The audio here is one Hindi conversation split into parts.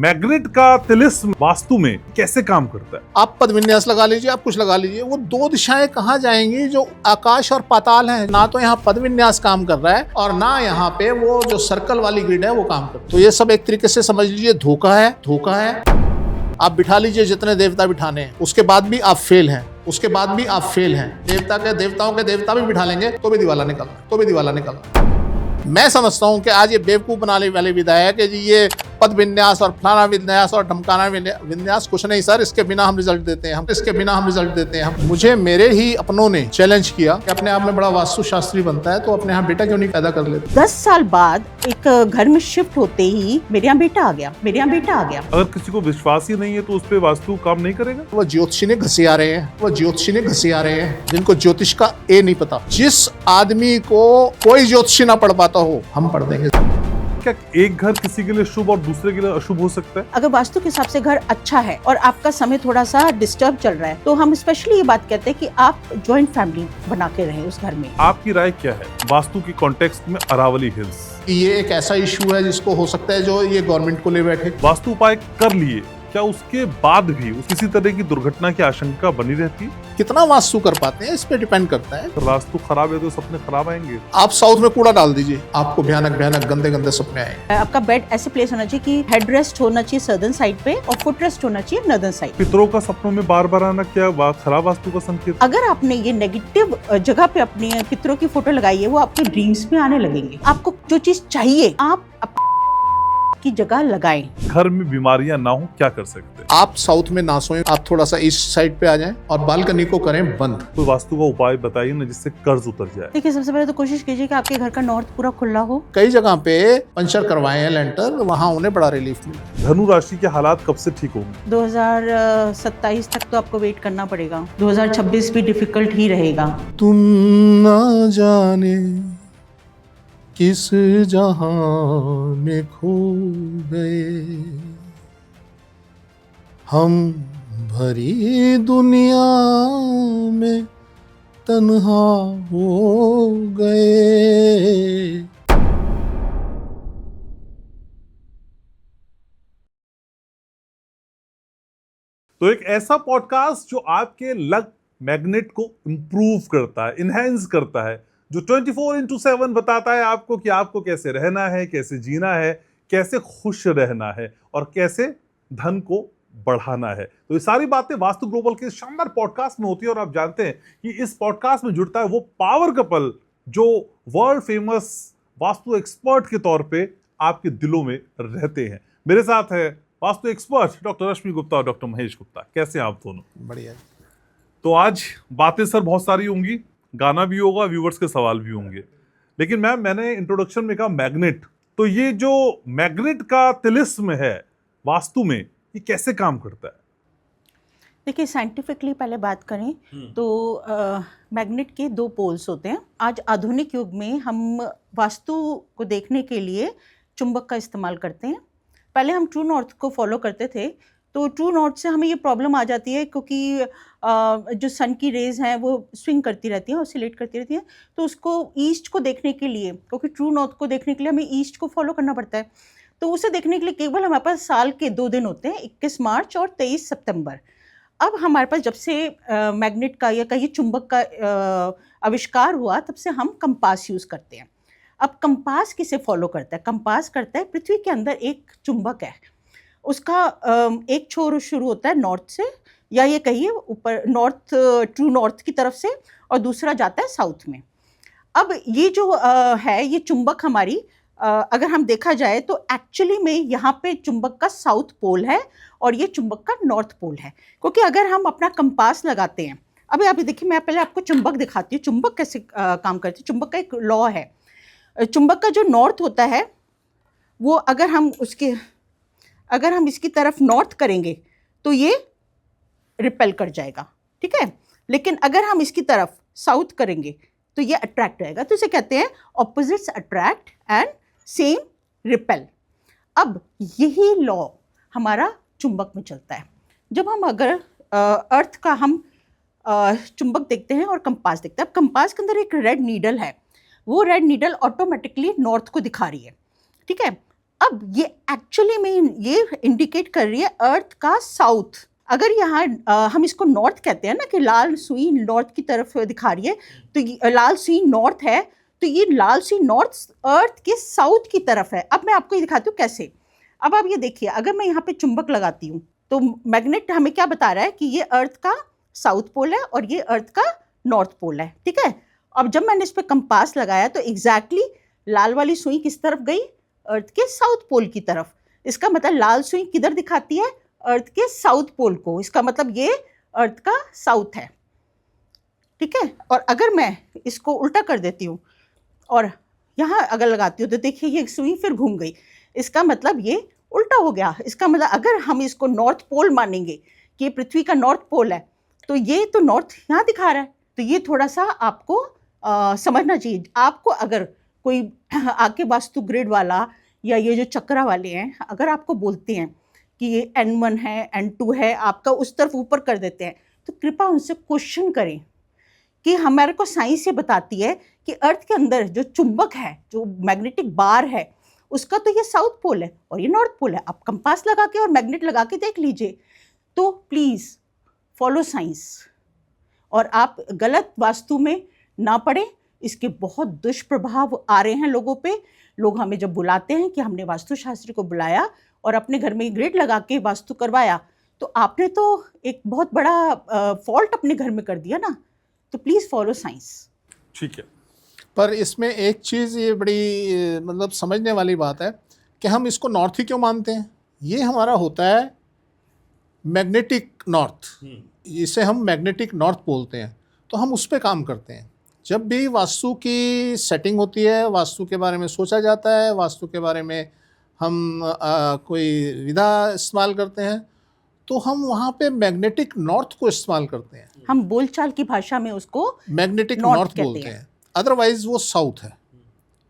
मैग्नेट का तिलिस्म वास्तु में कैसे काम करता है? आप पद विन्यास लगा लीजिए, आप कुछ लगा लीजिए, वो दो दिशाएं कहाँ जाएंगी जो आकाश और पाताल हैं। ना तो यहाँ पद विन्यास काम कर रहा है और ना यहाँ पे वो जो सर्कल वाली ग्रिड है वो काम कर रहा है। तो ये सब एक तरीके से समझ लीजिए धोखा है, धोखा है। आप बिठा लीजिए जितने देवता बिठाने हैं, उसके बाद भी आप फेल हैं, उसके बाद भी आप फेल हैं। देवताओं के देवता भी बिठा लेंगे तो भी दिवाला निकलना। मैं समझता हूं कि आज ये बेवकूफ बनाने वाले विधायक है जी, ये पद विन्यास और फलाना विन्यास और ढमकाना विन्यास कुछ नहीं सर, इसके बिना हम रिजल्ट देते हैं। मुझे मेरे ही अपनों ने चैलेंज किया कि अपने आप में बड़ा वास्तुशास्त्री बनता है तो अपने यहाँ बेटा क्यों नहीं पैदा कर लेते। 10 साल बाद एक घर में शिफ्ट होते ही मेरे यहाँ बेटा आ गया। अगर किसी को विश्वास ही नहीं है तो उस पे वास्तु काम नहीं करेगा। वो ज्योतिषी ने घसी आ रहे हैं जिनको ज्योतिष का ए नहीं पता। जिस आदमी को कोई ज्योतिषी ना पढ़ पाता हो, हम पढ़ देंगे। क्या एक घर किसी के लिए शुभ और दूसरे के लिए अशुभ हो सकता है? अगर वास्तु के हिसाब से घर अच्छा है और आपका समय थोड़ा सा डिस्टर्ब चल रहा है तो हम स्पेशली ये बात कहते हैं कि आप जॉइंट फैमिली बना के रहें उस घर में। आपकी राय क्या है वास्तु की कॉन्टेक्स्ट में अरावली हिल्स? ये एक ऐसा इशू है जिसको हो सकता है जो ये गवर्नमेंट को ले बैठे। वास्तु उपाय कर लिए, क्या उसके बाद भी किसी तरह की दुर्घटना की आशंका बनी रहती है? कितना वास्तु कर पाते हैं इस पे डिपेंड करता है। तो वास्तु खराब है तो सपने खराब आएंगे। आप साउथ में कूड़ा डाल दीजिए, आपको भयानक गंदे सपने आएंगे। आपका बेड ऐसे प्लेस होना चाहिए कि हेड रेस्ट होना चाहिए सदर्न साइड पे और फुट रेस्ट होना चाहिए नॉर्दर्न साइड। पितरों का सपनों में बार बार आना क्या खराब वास्तु का संकेत? अगर आपने ये नेगेटिव जगह पे अपनी पितरों की फोटो लगाई है वो आपके ड्रीम्स में आने लगेंगे। आपको जो चीज चाहिए आप की जगह लगाएं। घर में बीमारियां ना हो क्या कर सकते हैं? आप साउथ में ना सोएं, आप थोड़ा सा ईस्ट साइड पे आ जाएं और बालकनी को करें बंद। कोई वास्तु का उपाय बताइए ना जिससे कर्ज उतर जाए। देखिए सबसे पहले तो कोशिश कीजिए कि आपके घर का नॉर्थ पूरा खुला हो। कई जगह पे पंचर करवाए हैं लेंटर, वहाँ उन्हें बड़ा रिलीफ मिला। धनु राशि के हालात कब से ठीक होंगे? 2027 तक तो आपको वेट करना पड़ेगा। 2026 भी डिफिकल्ट ही रहेगा। तुम ना जाने किस जहां में खो गए, हम भरी दुनिया में तन्हा हो गए। तो एक ऐसा पॉडकास्ट जो आपके लक मैग्नेट को इंप्रूव करता है, इनहेंस करता है, जो 24/7 बताता है आपको कि आपको कैसे रहना है, कैसे जीना है, कैसे खुश रहना है और कैसे धन को बढ़ाना है। तो ये सारी बातें वास्तु ग्लोबल के शानदार पॉडकास्ट में होती है और आप जानते हैं कि इस पॉडकास्ट में जुड़ता है वो पावर कपल जो वर्ल्ड फेमस वास्तु एक्सपर्ट के तौर पे आपके दिलों में रहते हैं। मेरे साथ है वास्तु एक्सपर्ट डॉक्टर रश्मि गुप्ता और डॉक्टर महेश गुप्ता। कैसे हैं आप दोनों? बढ़िया। तो आज बातें सर बहुत सारी होंगी, गाना भी होगा, व्यूवर्स के सवाल भी होंगे, लेकिन मैंने इंट्रोडक्शन में कहा मैग्नेट। तो ये जो मैग्नेट का तिलिस्म है वास्तु में, ये कैसे काम करता है? देखिए साइंटिफिकली पहले बात करें तो मैग्नेट के 2 पोल्स होते हैं। आज आधुनिक युग में हम वास्तु को देखने के लिए चुंबक का इस्तेमाल करते हैं। पहले हम ट्रू नॉर्थ को फॉलो करते थे, तो ट्रू नॉर्थ से हमें ये प्रॉब्लम आ जाती है क्योंकि जो सन की रेज हैं वो स्विंग करती रहती हैं, ऑसिलेट करती रहती हैं, तो उसको ईस्ट को देखने के लिए, क्योंकि ट्रू नॉर्थ को देखने के लिए हमें ईस्ट को फॉलो करना पड़ता है, तो उसे देखने के लिए केवल हमारे पास साल के 2 दिन होते हैं, 21 मार्च और 23 सितंबर। अब हमारे पास जब से मैग्नेट का या कहिए चुंबक का आविष्कार हुआ तब से हम कंपास यूज़ करते हैं। अब कंपास किसे फॉलो करता है? कंपास करता है पृथ्वी के अंदर एक चुंबक है, उसका एक छोर शुरू होता है नॉर्थ से, या ये कहिए ऊपर नॉर्थ, ट्रू नॉर्थ की तरफ से, और दूसरा जाता है साउथ में। अब ये जो है ये चुंबक हमारी अगर हम देखा जाए तो एक्चुअली में यहाँ पे चुंबक का साउथ पोल है और ये चुंबक का नॉर्थ पोल है। क्योंकि अगर हम अपना कंपास लगाते हैं, अभी आप देखिए मैं पहले आपको चुंबक दिखाती हूँ, चुंबक कैसे काम करती है। चुंबक का एक लॉ है, चुंबक का जो नॉर्थ होता है वो अगर हम इसकी तरफ नॉर्थ करेंगे तो ये रिपेल कर जाएगा, ठीक है, लेकिन अगर हम इसकी तरफ साउथ करेंगे तो ये अट्रैक्ट रहेगा। तो इसे कहते हैं opposites attract and same repel. अब यही लॉ हमारा चुंबक में चलता है। जब हम अगर अर्थ का हम चुंबक देखते हैं और कंपास देखते हैं, अब कंपास के अंदर एक रेड नीडल है, वो रेड नीडल ऑटोमेटिकली नॉर्थ को दिखा रही है, ठीक है। अब ये एक्चुअली में ये इंडिकेट कर रही है अर्थ का साउथ। अगर यहाँ हम इसको नॉर्थ कहते हैं ना कि लाल सुई नॉर्थ की तरफ दिखा रही है, तो लाल सुई नॉर्थ है, तो ये लाल सुई नॉर्थ अर्थ के साउथ की तरफ है। अब मैं आपको ये दिखाती हूँ कैसे। अब आप ये देखिए, अगर मैं यहाँ पे चुंबक लगाती हूँ तो मैग्नेट हमें क्या बता रहा है कि ये अर्थ का साउथ पोल है और ये अर्थ का नॉर्थ पोल है, ठीक है। अब जब मैंने इस पर कंपास लगाया तो एग्जैक्टली लाल वाली सुई किस तरफ गई? अर्थ के साउथ पोल की तरफ। इसका मतलब लाल सुई किधर दिखाती है? अर्थ के साउथ पोल को। इसका मतलब ये अर्थ का साउथ है, ठीक है। और अगर मैं इसको उल्टा कर देती हूँ और यहाँ अगर लगाती हूँ तो देखिए ये सुई फिर घूम गई। इसका मतलब ये उल्टा हो गया। इसका मतलब अगर हम इसको नॉर्थ पोल मानेंगे कि ये पृथ्वी का नॉर्थ पोल है, तो ये तो नॉर्थ यहाँ दिखा रहा है। तो ये थोड़ा सा आपको समझना चाहिए। आपको अगर कोई आके वास्तु ग्रिड वाला या ये जो चक्रा वाले हैं, अगर आपको बोलते हैं कि ये N1 है, N2 है, आपका उस तरफ ऊपर कर देते हैं, तो कृपया उनसे क्वेश्चन करें कि हमारे को साइंस ये बताती है कि अर्थ के अंदर जो चुंबक है, जो मैग्नेटिक बार है, उसका तो ये साउथ पोल है और ये नॉर्थ पोल है। आप कंपास लगा के और मैग्नेट लगा के देख लीजिए। तो प्लीज़ फॉलो साइंस और आप गलत वास्तु में ना पड़े। इसके बहुत दुष्प्रभाव आ रहे हैं लोगों पे। लोग हमें जब बुलाते हैं कि हमने वास्तुशास्त्री को बुलाया और अपने घर में ग्रिड लगा के वास्तु करवाया, तो आपने तो एक बहुत बड़ा फॉल्ट अपने घर में कर दिया ना। तो प्लीज़ फॉलो साइंस। ठीक है। पर इसमें एक चीज़ ये बड़ी मतलब समझने वाली बात है कि हम इसको नॉर्थ ही क्यों मानते हैं। ये हमारा होता है मैग्नेटिक नॉर्थ, इसे हम मैग्नेटिक नॉर्थ बोलते हैं। तो हम उस पर काम करते हैं। जब भी वास्तु की सेटिंग होती है, वास्तु के बारे में सोचा जाता है, वास्तु के बारे में हम कोई विधा इस्तेमाल करते हैं, तो हम वहाँ पे मैग्नेटिक नॉर्थ को इस्तेमाल करते हैं। हम बोलचाल की भाषा में उसको मैग्नेटिक नॉर्थ नॉर्थ कहते बोलते हैं। अदरवाइज वो साउथ है,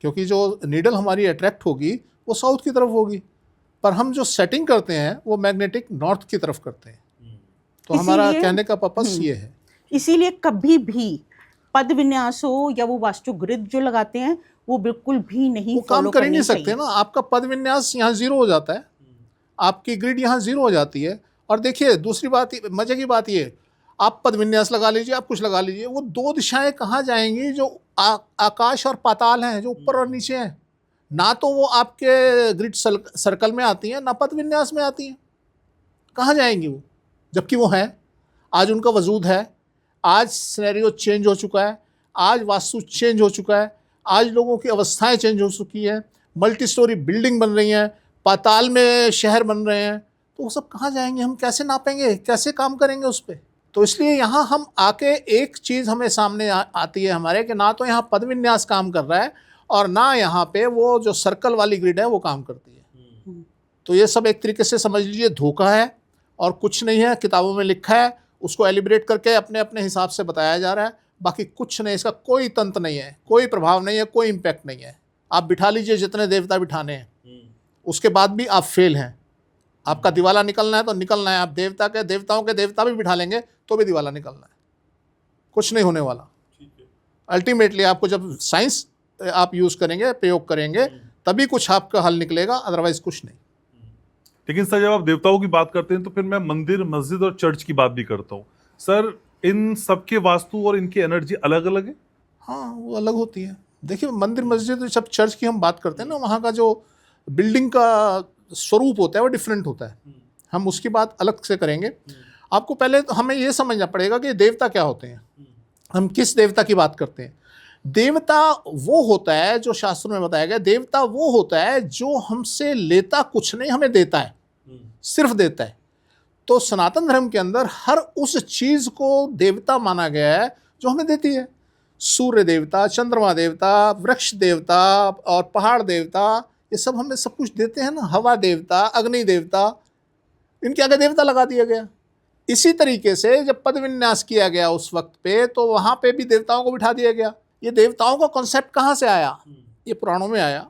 क्योंकि जो नीडल हमारी अट्रैक्ट होगी वो साउथ की तरफ होगी, पर हम जो सेटिंग करते हैं वो मैग्नेटिक नॉर्थ की तरफ करते हैं। तो हमारा इसीलिए- कहने का पर्पस ये है। इसीलिए कभी भी पद विन्यास हो या वो वास्तु ग्रिड जो लगाते हैं वो बिल्कुल भी नहीं वो काम follow कर ही करनी नहीं सकते चाहिए। ना। आपका पद विन्यास यहाँ जीरो हो जाता है, आपकी ग्रिड यहाँ जीरो हो जाती है। और देखिए दूसरी बात, मजे की बात ये, आप पद विन्यास लगा लीजिए, आप कुछ लगा लीजिए, वो दो दिशाएं कहाँ जाएंगी? जो आकाश और पाताल हैं, जो ऊपर और नीचे हैं। ना तो वो आपके ग्रिड सर्कल में आती हैं, ना पद विन्यास में आती हैं। कहाँ जाएंगी वो? जबकि वो हैं, आज उनका वजूद है। आज सिनेरियो चेंज हो चुका है, आज वास्तु चेंज हो चुका है, आज लोगों की अवस्थाएं चेंज हो चुकी हैं, मल्टी स्टोरी बिल्डिंग बन रही हैं, पाताल में शहर बन रहे हैं। तो वो सब कहाँ जाएंगे? हम कैसे नापेंगे, कैसे काम करेंगे उस पर? तो इसलिए यहाँ हम आके एक चीज़ हमें सामने आती है हमारे, कि ना तो यहाँ पद विन्यास काम कर रहा है और ना यहाँ पे वो जो सर्कल वाली ग्रिड है वो काम करती है। तो ये सब एक तरीके से समझ लीजिए धोखा है और कुछ नहीं है। किताबों में लिखा है, उसको एलिब्रेट करके अपने अपने हिसाब से बताया जा रहा है, बाकी कुछ नहीं। इसका कोई तंत्र नहीं है, कोई प्रभाव नहीं है, कोई इम्पैक्ट नहीं है। आप बिठा लीजिए जितने देवता बिठाने हैं, उसके बाद भी आप फेल हैं। आपका दिवाला निकलना है तो निकलना है। आप देवताओं के देवता भी बिठा लेंगे तो भी दिवाला निकलना है, कुछ नहीं होने वाला। अल्टीमेटली आपको जब साइंस आप यूज़ करेंगे, प्रयोग करेंगे, तभी कुछ आपका हल निकलेगा, अदरवाइज कुछ नहीं। लेकिन सर जब आप देवताओं की बात करते हैं तो फिर मैं मंदिर, मस्जिद और चर्च की बात भी करता हूँ। सर इन सबके वास्तु और इनकी एनर्जी अलग अलग है? हाँ, वो अलग होती है। देखिए मंदिर, मस्जिद, जब चर्च की हम बात करते हैं ना, वहाँ का जो बिल्डिंग का स्वरूप होता है वो डिफरेंट होता है। हम उसकी बात अलग से करेंगे। आपको पहले तो हमें ये समझना पड़ेगा कि देवता क्या होते हैं, हम किस देवता की बात करते हैं। देवता वो होता है जो शास्त्रों में बताया गया, देवता वो होता है जो हमसे लेता कुछ नहीं, हमें देता है, सिर्फ देता है। तो सनातन धर्म के अंदर हर उस चीज़ को देवता माना गया है जो हमें देती है। सूर्य देवता, चंद्रमा देवता, वृक्ष देवता और पहाड़ देवता, ये सब हमें सब कुछ देते हैं ना। हवा देवता, अग्नि देवता, इनके आगे देवता लगा दिया गया। इसी तरीके से जब पद विन्यास किया गया उस वक्त पे, तो वहाँ पे भी देवताओं को बिठा दिया गया। ये देवताओं का कॉन्सेप्ट कहाँ से आया? ये पुराणों में आया।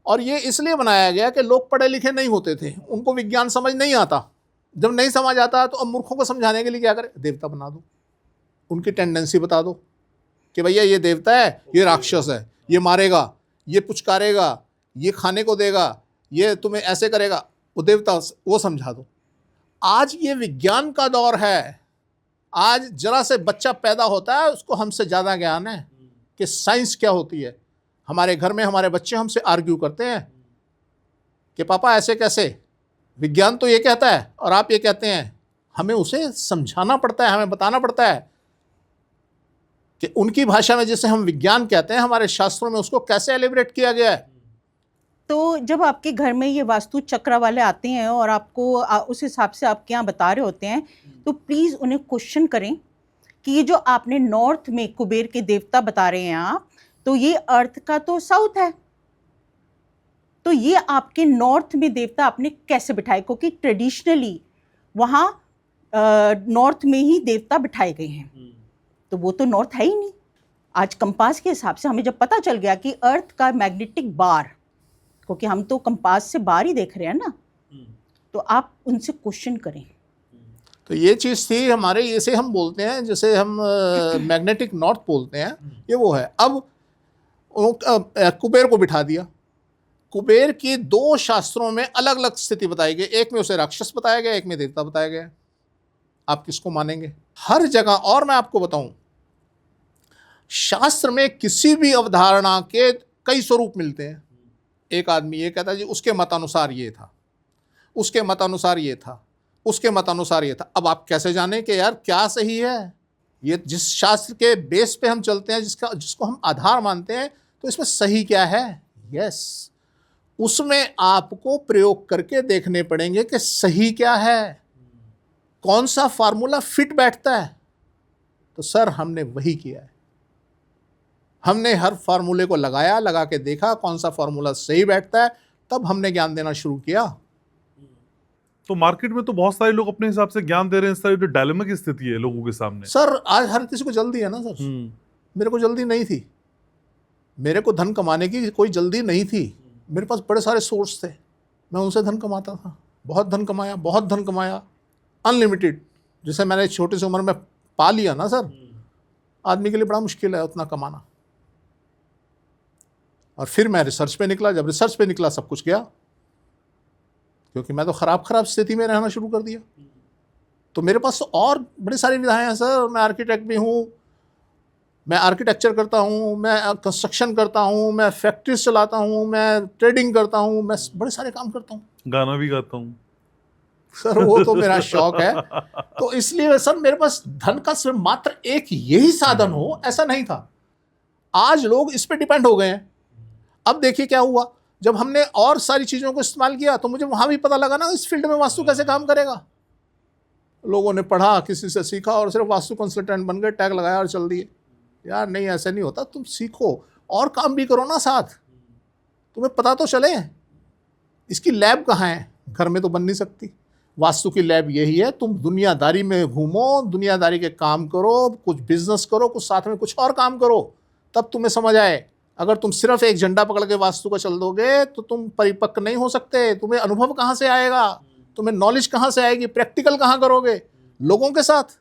और ये इसलिए बनाया गया कि लोग पढ़े लिखे नहीं होते थे, उनको विज्ञान समझ नहीं आता। जब नहीं समझ आता तो अब मूर्खों को समझाने के लिए क्या करें? देवता बना दो, उनकी टेंडेंसी बता दो कि भैया ये देवता है, ये राक्षस है, ये मारेगा, ये पुचकारेगा, ये खाने को देगा, ये तुम्हें ऐसे करेगा, वो देवता वो समझा दो। आज ये विज्ञान का दौर है। आज जरा से बच्चा पैदा होता है उसको हमसे ज़्यादा ज्ञान है कि साइंस क्या होती है। हमारे घर में हमारे बच्चे हमसे आर्ग्यू करते हैं कि पापा ऐसे कैसे, विज्ञान तो ये कहता है और आप ये कहते हैं। हमें उसे समझाना पड़ता है, हमें बताना पड़ता है कि उनकी भाषा में जिसे हम विज्ञान कहते हैं, हमारे शास्त्रों में उसको कैसे एलिब्रेट किया गया है। तो जब आपके घर में ये वास्तु चक्र वाले आते हैं और आपको उस हिसाब से आपके यहाँ बता रहे होते हैं, तो प्लीज़ उन्हें क्वेश्चन करें कि ये जो आपने नॉर्थ में कुबेर के देवता बता रहे हैं आप, तो ये अर्थ का तो साउथ है, तो ये आपके नॉर्थ में देवता आपने कैसे बिठाए? क्योंकि ट्रेडिशनली वहाँ नॉर्थ में ही देवता बिठाए गए हैं, तो वो तो नॉर्थ है ही नहीं। आज कंपास के हिसाब से हमें जब पता चल गया कि अर्थ का मैग्नेटिक बार, क्योंकि हम तो कंपास से बाहर ही देख रहे हैं ना, तो आप उनसे क्वेश्चन करें। तो ये चीज़ थी हमारे, इसे हम बोलते हैं, जैसे हम मैग्नेटिक नॉर्थ बोलते हैं, ये वो है। अब कुबेर को बिठा दिया। कुबेर की दो शास्त्रों में अलग अलग स्थिति बताई गई, एक में उसे राक्षस बताया गया, एक में देवता बताया गया। आप किसको मानेंगे? हर जगह। और मैं आपको बताऊं, शास्त्र में किसी भी अवधारणा के कई स्वरूप मिलते हैं। एक आदमी ये कहता है जी उसके मतानुसार ये था, उसके मतानुसार ये था, उसके मतानुसार ये था। अब आप कैसे जाने कि यार क्या सही है? ये जिस शास्त्र के बेस पे हम चलते हैं, जिसको हम आधार मानते हैं, तो इसमें सही क्या है? यस, उसमें आपको प्रयोग करके देखने पड़ेंगे कि सही क्या है, कौन सा फार्मूला फिट बैठता है। तो सर हमने वही किया है। हमने हर फार्मूले को लगा के देखा कौन सा फार्मूला सही बैठता है, तब हमने ज्ञान देना शुरू किया। तो मार्केट में तो बहुत सारे लोग अपने हिसाब से ज्ञान दे रहे हैं। इस तरह जो डायलेमा की स्थिति है लोगों के सामने। सर आज हर किसी को जल्दी है ना सर। मेरे को जल्दी नहीं थी, मेरे को धन कमाने की कोई जल्दी नहीं थी। मेरे पास बड़े सारे सोर्स थे, मैं उनसे धन कमाता था। बहुत धन कमाया, बहुत धन कमाया, अनलिमिटेड। जैसे मैंने छोटी सी उम्र में पा लिया ना सर, आदमी के लिए बड़ा मुश्किल है उतना कमाना। और फिर मैं रिसर्च पे निकला। जब रिसर्च पे निकला सब कुछ गया, क्योंकि मैं तो खराब स्थिति में रहना शुरू कर दिया। तो मेरे पास तो और बड़ी सारी विधाएं हैं सर। मैं आर्किटेक्ट भी हूँ, मैं आर्किटेक्चर करता हूँ, मैं कंस्ट्रक्शन करता हूँ, मैं फैक्ट्रीज चलाता हूँ, मैं ट्रेडिंग करता हूँ, मैं बड़े सारे काम करता हूँ। गाना भी गाता हूँ सर, वो तो मेरा शौक है। तो इसलिए सर मेरे पास धन का सिर्फ मात्र एक यही साधन हो ऐसा नहीं था। आज लोग इस पे डिपेंड हो गए हैं। अब देखिए क्या हुआ, जब हमने और सारी चीज़ों को इस्तेमाल किया तो मुझे वहाँ भी पता लगा ना इस फील्ड में वास्तु कैसे काम करेगा। लोगों ने पढ़ा, किसी से सीखा और सिर्फ वास्तु कंसल्टेंट बन गए, टैग लगाया और चल दिए। यार नहीं, ऐसे नहीं होता। तुम सीखो और काम भी करो ना साथ, तुम्हें पता तो चले इसकी लैब कहाँ है। घर में तो बन नहीं सकती। वास्तु की लैब यही है, तुम दुनियादारी में घूमो, दुनियादारी के काम करो, कुछ बिजनेस करो, कुछ साथ में कुछ और काम करो, तब तुम्हें समझ आए। अगर तुम सिर्फ एक झंडा पकड़ के वास्तु को चल दोगे तो तुम परिपक्व नहीं हो सकते। तुम्हें अनुभव कहाँ से आएगा, तुम्हें नॉलेज कहाँ से आएगी, प्रैक्टिकल कहाँ करोगे लोगों के साथ।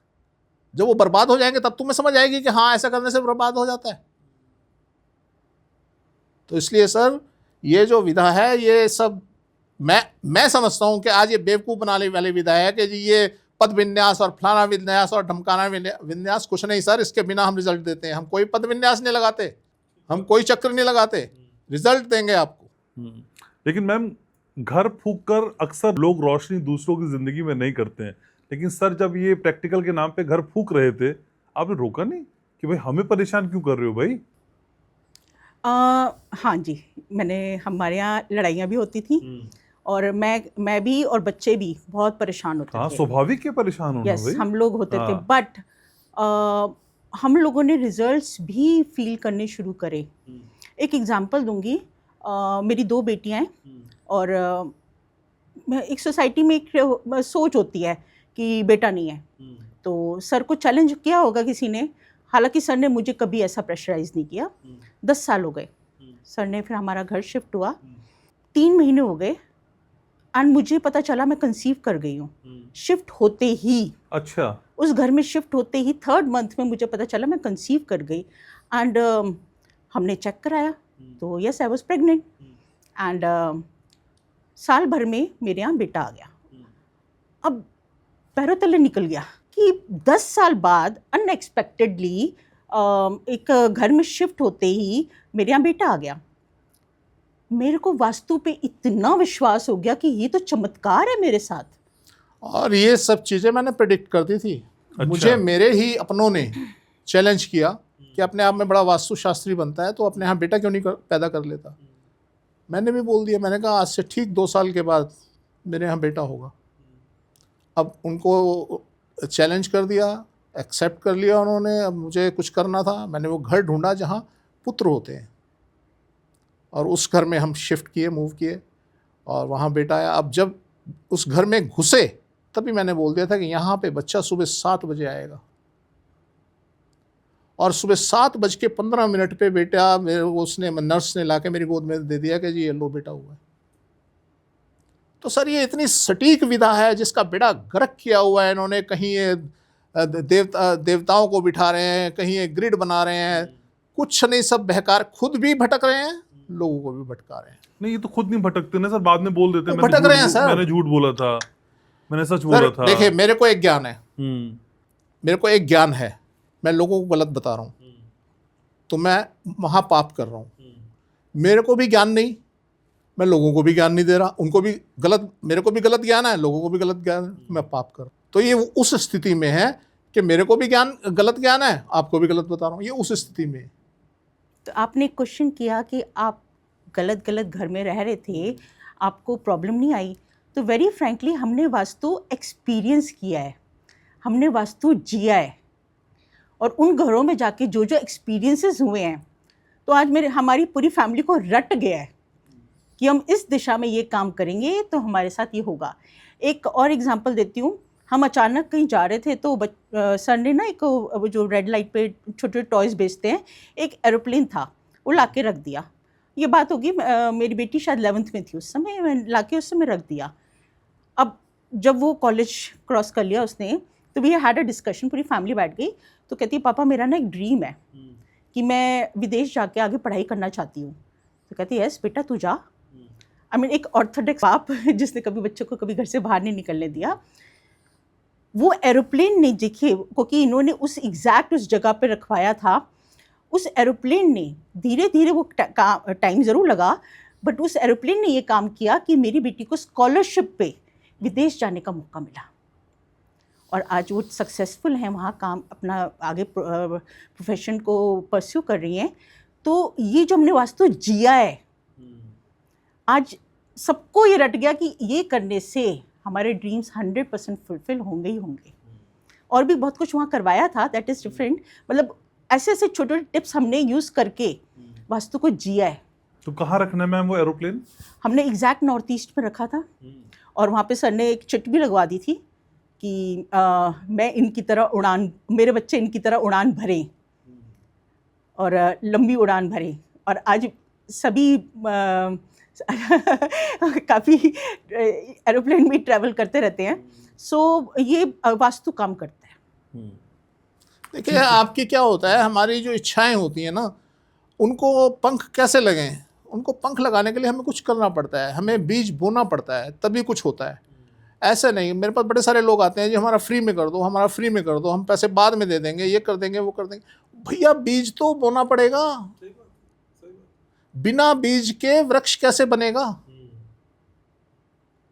जब वो बर्बाद हो जाएंगे तब तुम्हें समझ आएगी कि हाँ ऐसा करने से बर्बाद हो जाता है। तो इसलिए सर ये जो विधा है, ये सब मैं समझता हूं कि आज ये बेवकूफ़ बनाने वाली विधा है कि जी ये पद विन्यास और फलाना विन्यास और ढमकाना विन्यास। कुछ नहीं सर, इसके बिना हम रिजल्ट देते हैं। हम कोई पद विन्यास नहीं लगाते, हम कोई चक्र नहीं लगाते, रिजल्ट देंगे आपको। लेकिन मैम, घर फूंक कर अक्सर लोग रोशनी दूसरों की जिंदगी में नहीं करते हैं। लेकिन सर जब ये प्रैक्टिकल के नाम पे घर फूंक रहे थे, आपने रोका नहीं कि भाई हमें परेशान क्यों कर रहे हो भाई? हाँ जी, हमारे यहाँ लड़ाइयाँ भी होती थी और मैं भी और बच्चे भी बहुत परेशान होते हाँ, थे। स्वाभाविक है परेशान होना यस, भाई। हम लोग होते थे। हाँ। बट हम लोगों ने रिजल्ट्स भी फील करने शुरू करे। एक एग्जांपल दूंगी। मेरी 2 बेटियां हैं और एक सोसाइटी में एक सोच होती है कि बेटा नहीं है। तो सर को चैलेंज किया होगा किसी ने, हालांकि सर ने मुझे कभी ऐसा प्रेशराइज नहीं किया। 10 साल हो गए सर ने, फिर हमारा घर शिफ्ट हुआ, 3 महीने हो गए एंड मुझे पता चला मैं कंसीव कर गई हूँ। शिफ्ट होते ही, अच्छा, उस घर में शिफ्ट होते ही 3rd मंथ में मुझे पता चला मैं कंसीव कर गई। एंड हमने चेक कराया तो yes, I was pregnant. And साल भर में मेरे यहाँ बेटा आ गया। अब पैरों तले निकल गया कि 10 साल बाद अनएक्सपेक्टेडली एक घर में शिफ्ट होते ही मेरे यहाँ बेटा आ गया। मेरे को वास्तु पे इतना विश्वास हो गया कि ये तो चमत्कार है मेरे साथ। और ये सब चीज़ें मैंने प्रेडिक्ट कर दी थी। अच्छा। मुझे मेरे ही अपनों ने चैलेंज किया कि अपने आप में बड़ा वास्तुशास्त्री बनता है तो अपने यहाँ बेटा क्यों नहीं पैदा कर लेता। मैंने भी बोल दिया, मैंने कहा आज से ठीक 2 साल के बाद मेरे यहाँ बेटा होगा। अब उनको चैलेंज कर दिया, एक्सेप्ट कर लिया उन्होंने। अब मुझे कुछ करना था, मैंने वो घर ढूंढा जहाँ पुत्र होते हैं और उस घर में हम शिफ्ट किए, मूव किए और वहाँ बेटा आया। अब जब उस घर में घुसे तभी मैंने बोल दिया था कि यहाँ पे बच्चा सुबह 7 बजे आएगा और सुबह 7:15 पे बेटा मेरे उसने नर्स ने लाके मेरी गोद में दे दिया कि जी ये लो बेटा हुआ है। तो सर ये इतनी सटीक विधा है जिसका बेड़ा गर्क किया हुआ है इन्होंने। कहीं ये देवताओं को बिठा रहे हैं, कहीं ये ग्रिड बना रहे हैं, कुछ नहीं, सब बहकार, खुद भी भटक रहे हैं, लोगों को भी भटका रहे हैं। नहीं, ये तो खुद नहीं भटकते ना सर, बाद में बोल देते हैं भटक रहे हैं सर। मैंने झूठ बोला था, मैंने सच बोला था। देखिए मेरे को एक ज्ञान है, मेरे को एक ज्ञान है, मैं लोगों को गलत बता रहा हूँ तो मैं महापाप कर रहा हूँ। मेरे को भी ज्ञान नहीं, मैं लोगों को भी ज्ञान नहीं दे रहा, उनको भी गलत, मेरे को भी गलत ज्ञान है, लोगों को भी गलत ज्ञान है, मैं पाप कर रहा हूँ। तो ये उस स्थिति में है कि मेरे को भी गलत ज्ञान है, आपको भी गलत बता रहा हूँ, ये उस स्थिति में है। तो आपने क्वेश्चन किया कि आप गलत घर में रह रहे थे, आपको प्रॉब्लम नहीं आई। तो वेरी फ्रैंकली हमने वास्तु एक्सपीरियंस किया है, हमने वास्तु जिया है और उन घरों में जाके जो जो एक्सपीरियंसेस हुए हैं तो आज हमारी पूरी फैमिली को रट गया है कि हम इस दिशा में ये काम करेंगे तो हमारे साथ ये होगा। एक और एग्जांपल देती हूँ। हम अचानक कहीं जा रहे थे तो सर ने ना एक वो जो रेड लाइट पे छोटे टॉयज़ बेचते हैं, एक एरोप्लेन था, वो ला के रख दिया। ये बात होगी मेरी बेटी शायद 11th में थी उस समय, मैं ला के उस समय रख दिया। अब जब वो कॉलेज क्रॉस कर लिया उसने तो वी हैड अ डिस्कशन, पूरी फैमिली बैठ गई। तो कहती है पापा मेरा ना एक ड्रीम है कि मैं विदेश जाके आगे पढ़ाई करना चाहती हूँ। तो कहती है यस बेटा तू जा। आई मीन एक ऑर्थोडॉक्स बाप जिसने कभी बच्चों को कभी घर से बाहर नहीं निकलने दिया। वो एरोप्लेन ने देखिए, क्योंकि इन्होंने उस जगह पे रखवाया था, उस एरोप्लेन ने धीरे धीरे, वो टाइम ज़रूर लगा, बट उस एरोप्लेन ने ये काम किया कि मेरी बेटी को स्कॉलरशिप पे विदेश जाने का मौका मिला और आज वो सक्सेसफुल हैं, वहाँ काम अपना आगे प्रोफेशन को परस्यू कर रही हैं। तो ये जो हमने वास्तु जिया है, आज सबको ये रट गया कि ये करने से हमारे ड्रीम्स 100% फुलफिल होंगे ही होंगे। और भी बहुत कुछ वहाँ करवाया था, दैट इज़ डिफरेंट। मतलब ऐसे ऐसे छोटे छोटे टिप्स हमने यूज़ करके वास्तु को जिया है। तो कहाँ रखना है मैम वो एरोप्लेन? हमने एग्जैक्ट नॉर्थ ईस्ट में रखा था और वहाँ पे सर ने एक चिट भी लगवा दी थी कि मैं इनकी तरह उड़ान, मेरे बच्चे इनकी तरह उड़ान भरें और लंबी उड़ान भरें। और आज सभी काफ़ी एरोप्लेन में ट्रैवल करते रहते हैं। सो ये वास्तु काम करता है। देखिए आपकी क्या होता है, हमारी जो इच्छाएं होती हैं ना, उनको पंख कैसे लगें, उनको पंख लगाने के लिए हमें कुछ करना पड़ता है, हमें बीज बोना पड़ता है, तभी कुछ होता है। ऐसे नहीं, मेरे पास बड़े सारे लोग आते हैं जी हमारा फ्री में कर दो, हमारा फ्री में कर दो, हम पैसे बाद में दे देंगे, ये कर देंगे वो कर देंगे। भैया बीज तो बोना पड़ेगा, बिना बीज के वृक्ष कैसे बनेगा।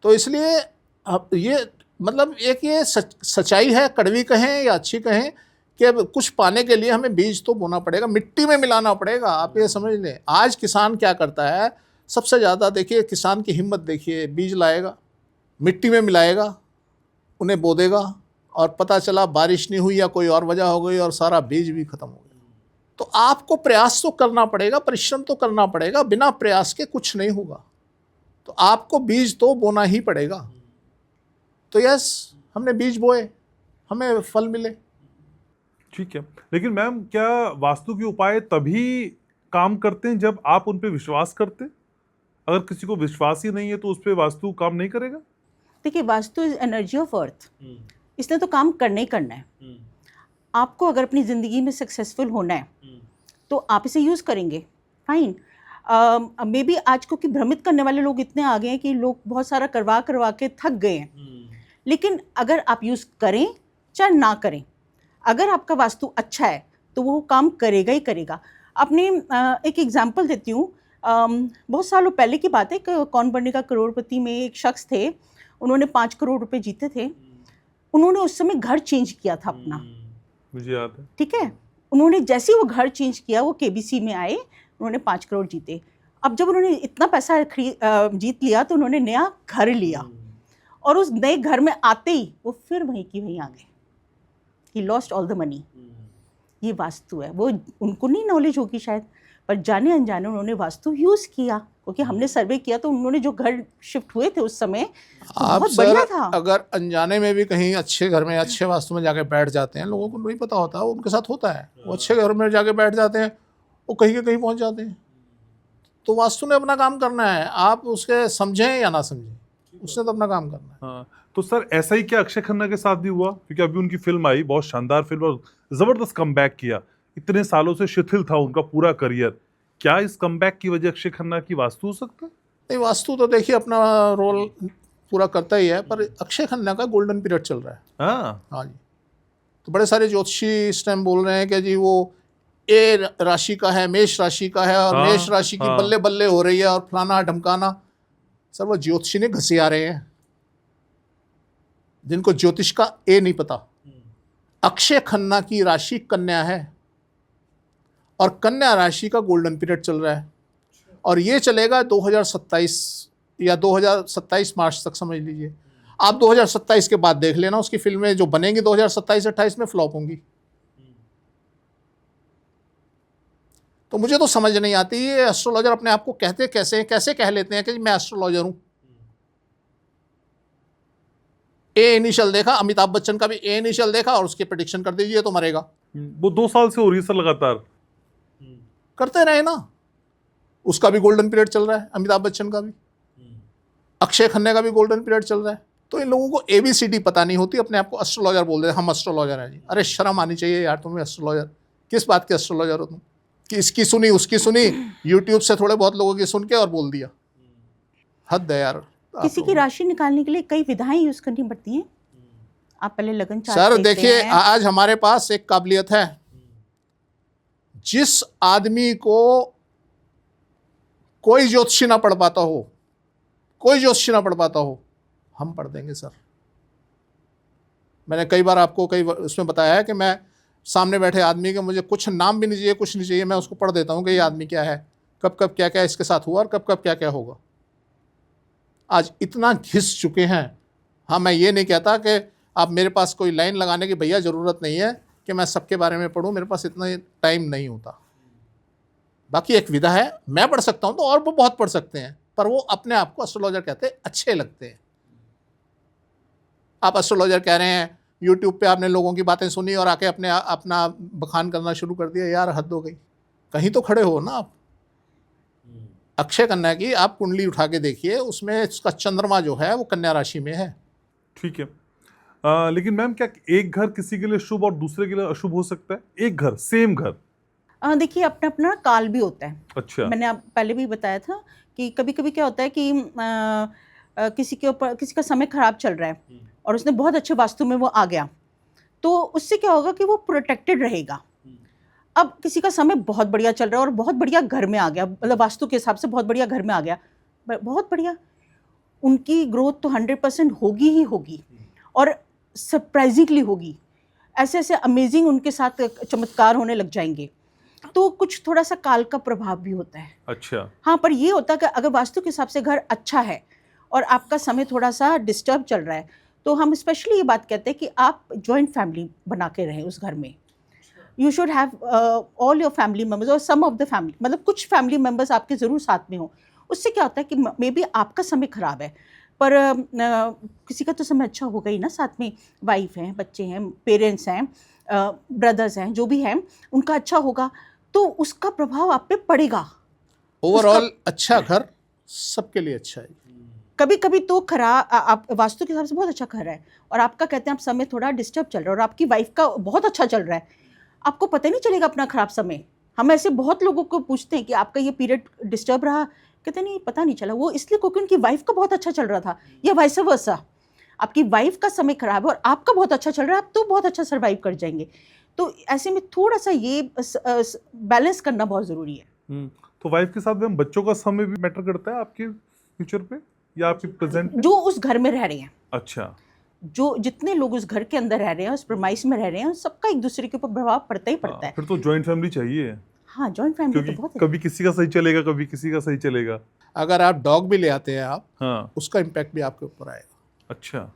तो इसलिए अब ये मतलब एक ये सच्चाई है, कड़वी कहें या अच्छी कहें, कि अब कुछ पाने के लिए हमें बीज तो बोना पड़ेगा, मिट्टी में मिलाना पड़ेगा। आप ये समझ लें, आज किसान क्या करता है, सबसे ज़्यादा देखिए किसान की हिम्मत देखिए, बीज लाएगा, मिट्टी में मिलाएगा, उन्हें बो देगा और पता चला बारिश नहीं हुई या कोई और वजह हो गई और सारा बीज भी खत्म हो गया। तो आपको प्रयास तो करना पड़ेगा, परिश्रम तो करना पड़ेगा, बिना प्रयास के कुछ नहीं होगा। तो आपको बीज तो बोना ही पड़ेगा। तो यस, हमने बीज बोए, हमें फल मिले। ठीक है, लेकिन मैम क्या वास्तु के उपाय तभी काम करते हैं जब आप उन पे विश्वास करते? अगर किसी को विश्वास ही नहीं है तो उस पे वास्तु काम नहीं करेगा? देखिए vastu is energy of earth, इसने तो काम करना ही करना है। आपको अगर अपनी ज़िंदगी में सक्सेसफुल होना है तो आप इसे यूज़ करेंगे, फाइन। मे बी आज को कि भ्रमित करने वाले लोग इतने आ गए हैं कि लोग बहुत सारा करवा करवा के थक गए हैं। लेकिन अगर आप यूज़ करें चाहे ना करें, अगर आपका वास्तु अच्छा है तो वो काम करेगा ही करेगा। आपने एक एग्जांपल देती हूँ, बहुत सालों पहले की बात है, कौन बनेगा करोड़पति में एक शख्स थे, उन्होंने 5 करोड़ रुपए जीते थे। उन्होंने उस समय घर चेंज किया था अपना, मुझे याद है। ठीक है। उन्होंने जैसे ही वो घर चेंज किया, वो केबीसी में आए, उन्होंने 5 करोड़ जीते। अब जब उन्होंने इतना पैसा जीत लिया तो उन्होंने नया घर लिया, और उस नए घर में आते ही वो फिर वहीं की वहीं आ गए। He lost all the money. ये वास्तु है। वो उनको नहीं नॉलेज होगी शायद, पर जाने अनजाने उन्होंने वास्तु यूज़ किया, क्योंकि हमने सर्वे किया तो उन्होंने जो घर शिफ्ट हुए थे उस समय तो आप बहुत सर बढ़िया था। अगर अनजाने में भी कहीं अच्छे घर में अच्छे वास्तु में जाके बैठ जाते हैं, लोगों को नहीं पता होता, वो उनके साथ होता है। वो अच्छे घर में जाके बैठ जाते हैं, वो कहीं के कहीं पहुंच जाते हैं। तो वास्तु ने अपना काम करना है, आप उसके समझें या ना समझें, उसने तो अपना काम करना है। हाँ, तो सर ऐसा ही क्या अक्षय खन्ना के साथ भी हुआ? क्योंकि अभी उनकी फिल्म आई, बहुत शानदार फिल्म, और जबरदस्त कमबैक किया। इतने सालों से शिथिल था उनका पूरा करियर, क्या इस कमबैक की वजह अक्षय खन्ना की वास्तु हो सकता है? नहीं, वास्तु तो देखिए अपना रोल पूरा करता ही है, पर अक्षय खन्ना का गोल्डन पीरियड चल रहा है। हाँ जी। तो बड़े सारे ज्योतिषी इस टाइम बोल रहे हैं कि जी वो ए राशि का है, मेष राशि का है, और हाँ, मेष राशि की हाँ। बल्ले बल्ले हो रही है, और फलाना ढमकाना। सर वो ज्योतिषी ने घसे आ रहे हैं, जिनको ज्योतिष का ए नहीं पता। अक्षय खन्ना की राशि कन्या है, और कन्या राशि का गोल्डन पीरियड चल रहा है, और ये चलेगा 2027 या 2027 मार्च तक समझ लीजिए। आप 2027 के बाद देख लेना, उसकी फिल्में जो बनेंगी 2027-28 में फ्लॉप होंगी। तो मुझे तो समझ नहीं आती ये एस्ट्रोलॉजर अपने आप को कहते कैसे कह लेते हैं कि मैं एस्ट्रोलॉजर हूं। ए इनिशियल देखा, अमिताभ बच्चन का भी ए इनिशियल देखा और उसकी प्रेडिक्शन कर दीजिए तो मरेगा। वो 2 साल से हो रही है सर लगातार। करते रहे ना, उसका भी गोल्डन पीरियड चल रहा है, अमिताभ बच्चन का भी, अक्षय खन्ना का भी गोल्डन पीरियड चल रहा है। तो इन लोगों को ABCD पता नहीं होती, अपने आप को एस्ट्रोलॉजर बोल देते हैं, हम एस्ट्रोलॉजर हैं जी। अरे शर्म आनी चाहिए यार, तुम्हें एस्ट्रोलॉजर, किस बात के एस्ट्रोलॉजर हो तुम? कि इसकी सुनी उसकी सुनी, यूट्यूब से थोड़े बहुत लोगों की सुन के और बोल दिया। हद है यार। किसी की राशि निकालने के लिए कई विधाएं यूज करनी पड़ती हैं। आप पहले लगन चार्ट सर देखते देखिए, हैं। आज हमारे पास एक काबिलियत है, जिस आदमी को कोई ज्योतिषी ना पढ़ पाता हो, कोई ज्योतिषी ना पढ़ पाता हो, हम पढ़ देंगे सर। मैंने कई बार आपको उसमें बताया है कि मैं सामने बैठे आदमी के मुझे कुछ नाम भी नहीं चाहिए, कुछ नहीं चाहिए, मैं उसको पढ़ देता हूँ कि ये आदमी क्या है, कब कब क्या क्या इसके साथ हुआ और कब कब क्या क्या होगा। आज इतना घिस चुके हैं। हाँ, मैं ये नहीं कहता कि आप मेरे पास कोई लाइन लगाने की भैया ज़रूरत नहीं है कि मैं सबके बारे में पढ़ूँ, मेरे पास इतना टाइम नहीं होता। बाकी एक विधा है, मैं पढ़ सकता हूँ तो और वो बहुत पढ़ सकते हैं, पर वो अपने आप को एस्ट्रोलॉजर कहते हैं, अच्छे लगते हैं। आप एस्ट्रोलॉजर कह रहे हैं, यूट्यूब पे आपने लोगों की बातें सुनी और आके अपना बखान करना शुरू कर दिया। यार हद हो गई, कहीं तो खड़े हो ना आप। अक्षय कन्या की आप कुंडली उठा के देखिए, उसमें उसका चंद्रमा जो है वो कन्या राशि में है। ठीक है, लेकिन मैम क्या एक घर किसी के लिए शुभ और दूसरे के लिए अशुभ हो सकता है? एक घर, सेम घर? देखिए अपना अपना काल भी होता है। अच्छा। मैंने आप पहले भी बताया था कि कभी कभी क्या होता है कि किसी के ऊपर किसी का समय खराब चल रहा है और उसने बहुत अच्छे वास्तु में वो आ गया, तो उससे क्या होगा कि वो प्रोटेक्टेड रहेगा। अब किसी का समय बहुत बढ़िया चल रहा है और बहुत बढ़िया घर में आ गया, मतलब वास्तु के हिसाब से बहुत बढ़िया घर में आ गया, बहुत बढ़िया, उनकी ग्रोथ तो 100% होगी ही होगी, और सरप्राइजिंगली होगी। ऐसे ऐसे अमेजिंग उनके साथ चमत्कार होने लग जाएंगे। तो कुछ थोड़ा सा काल का प्रभाव भी होता है। अच्छा। हाँ, पर ये होता है कि अगर वास्तु के हिसाब से घर अच्छा है और आपका समय थोड़ा सा डिस्टर्ब चल रहा है, तो हम स्पेशली ये बात कहते हैं कि आप जॉइंट फैमिली बना के रहें उस घर में। You should have all your family members और सम ऑफ द फैमिली, मतलब कुछ फैमिली मेम्बर्स आपके ज़रूर साथ में हो। उससे क्या होता है कि मे बी आपका समय ख़राब है पर किसी का तो समय अच्छा होगा ही ना, साथ में वाइफ हैं, बच्चे हैं, पेरेंट्स हैं, ब्रदर्स हैं, जो भी हैं, उनका अच्छा होगा तो उसका प्रभाव आप पे पड़ेगा। ओवरऑल अच्छा घर सबके लिए अच्छा है। कभी कभी तो खराब, आप वास्तु के हिसाब से बहुत अच्छा घर है और आपका कहते हैं आप समय थोड़ा डिस्टर्ब चल रहा है और आपकी वाइफ का बहुत अच्छा चल रहा है, आपको पता ही नहीं चलेगा अपना खराब समय, हम ऐसे बहुत लोगों को पूछते हैं कि आपका ये पीरियड डिस्टर्ब रहा, कहते नहीं पता नहीं चला, वो इसलिए क्योंकि उनकी वाइफ का बहुत अच्छा चल रहा था, या वाइस वर्सा, आपकी वाइफ का समय खराब है और आपका बहुत अच्छा चल रहा है, आप तो बहुत अच्छा सर्वाइव कर जाएंगे। तो ऐसे में थोड़ा सा ये बैलेंस करना बहुत ज़रूरी है। तो वाइफ के साथ में बच्चों का समय भी मैटर करता है आपके फ्यूचर पे या आपके प्रेजेंट पे? जो उस घर में रह रहे हैं, अच्छा, जो जितने लोग उस घर के अंदर रह रहे हैं, उस प्रमाइस में रह रहे हैं, सबका एक दूसरे के ऊपर प्रभाव पड़ता ही पड़ता है। फिर तो जॉइंट फैमिली चाहिए, हाँ, जॉइंट फैमिली तो क्योंकि बहुत है। कभी किसी का सही चलेगा, कभी किसी का सही चलेगा। अगर आप डॉग भी ले आते हैं आप, हाँ, उसका इम्पैक्ट भी आपके ऊपर आएगा। अच्छा,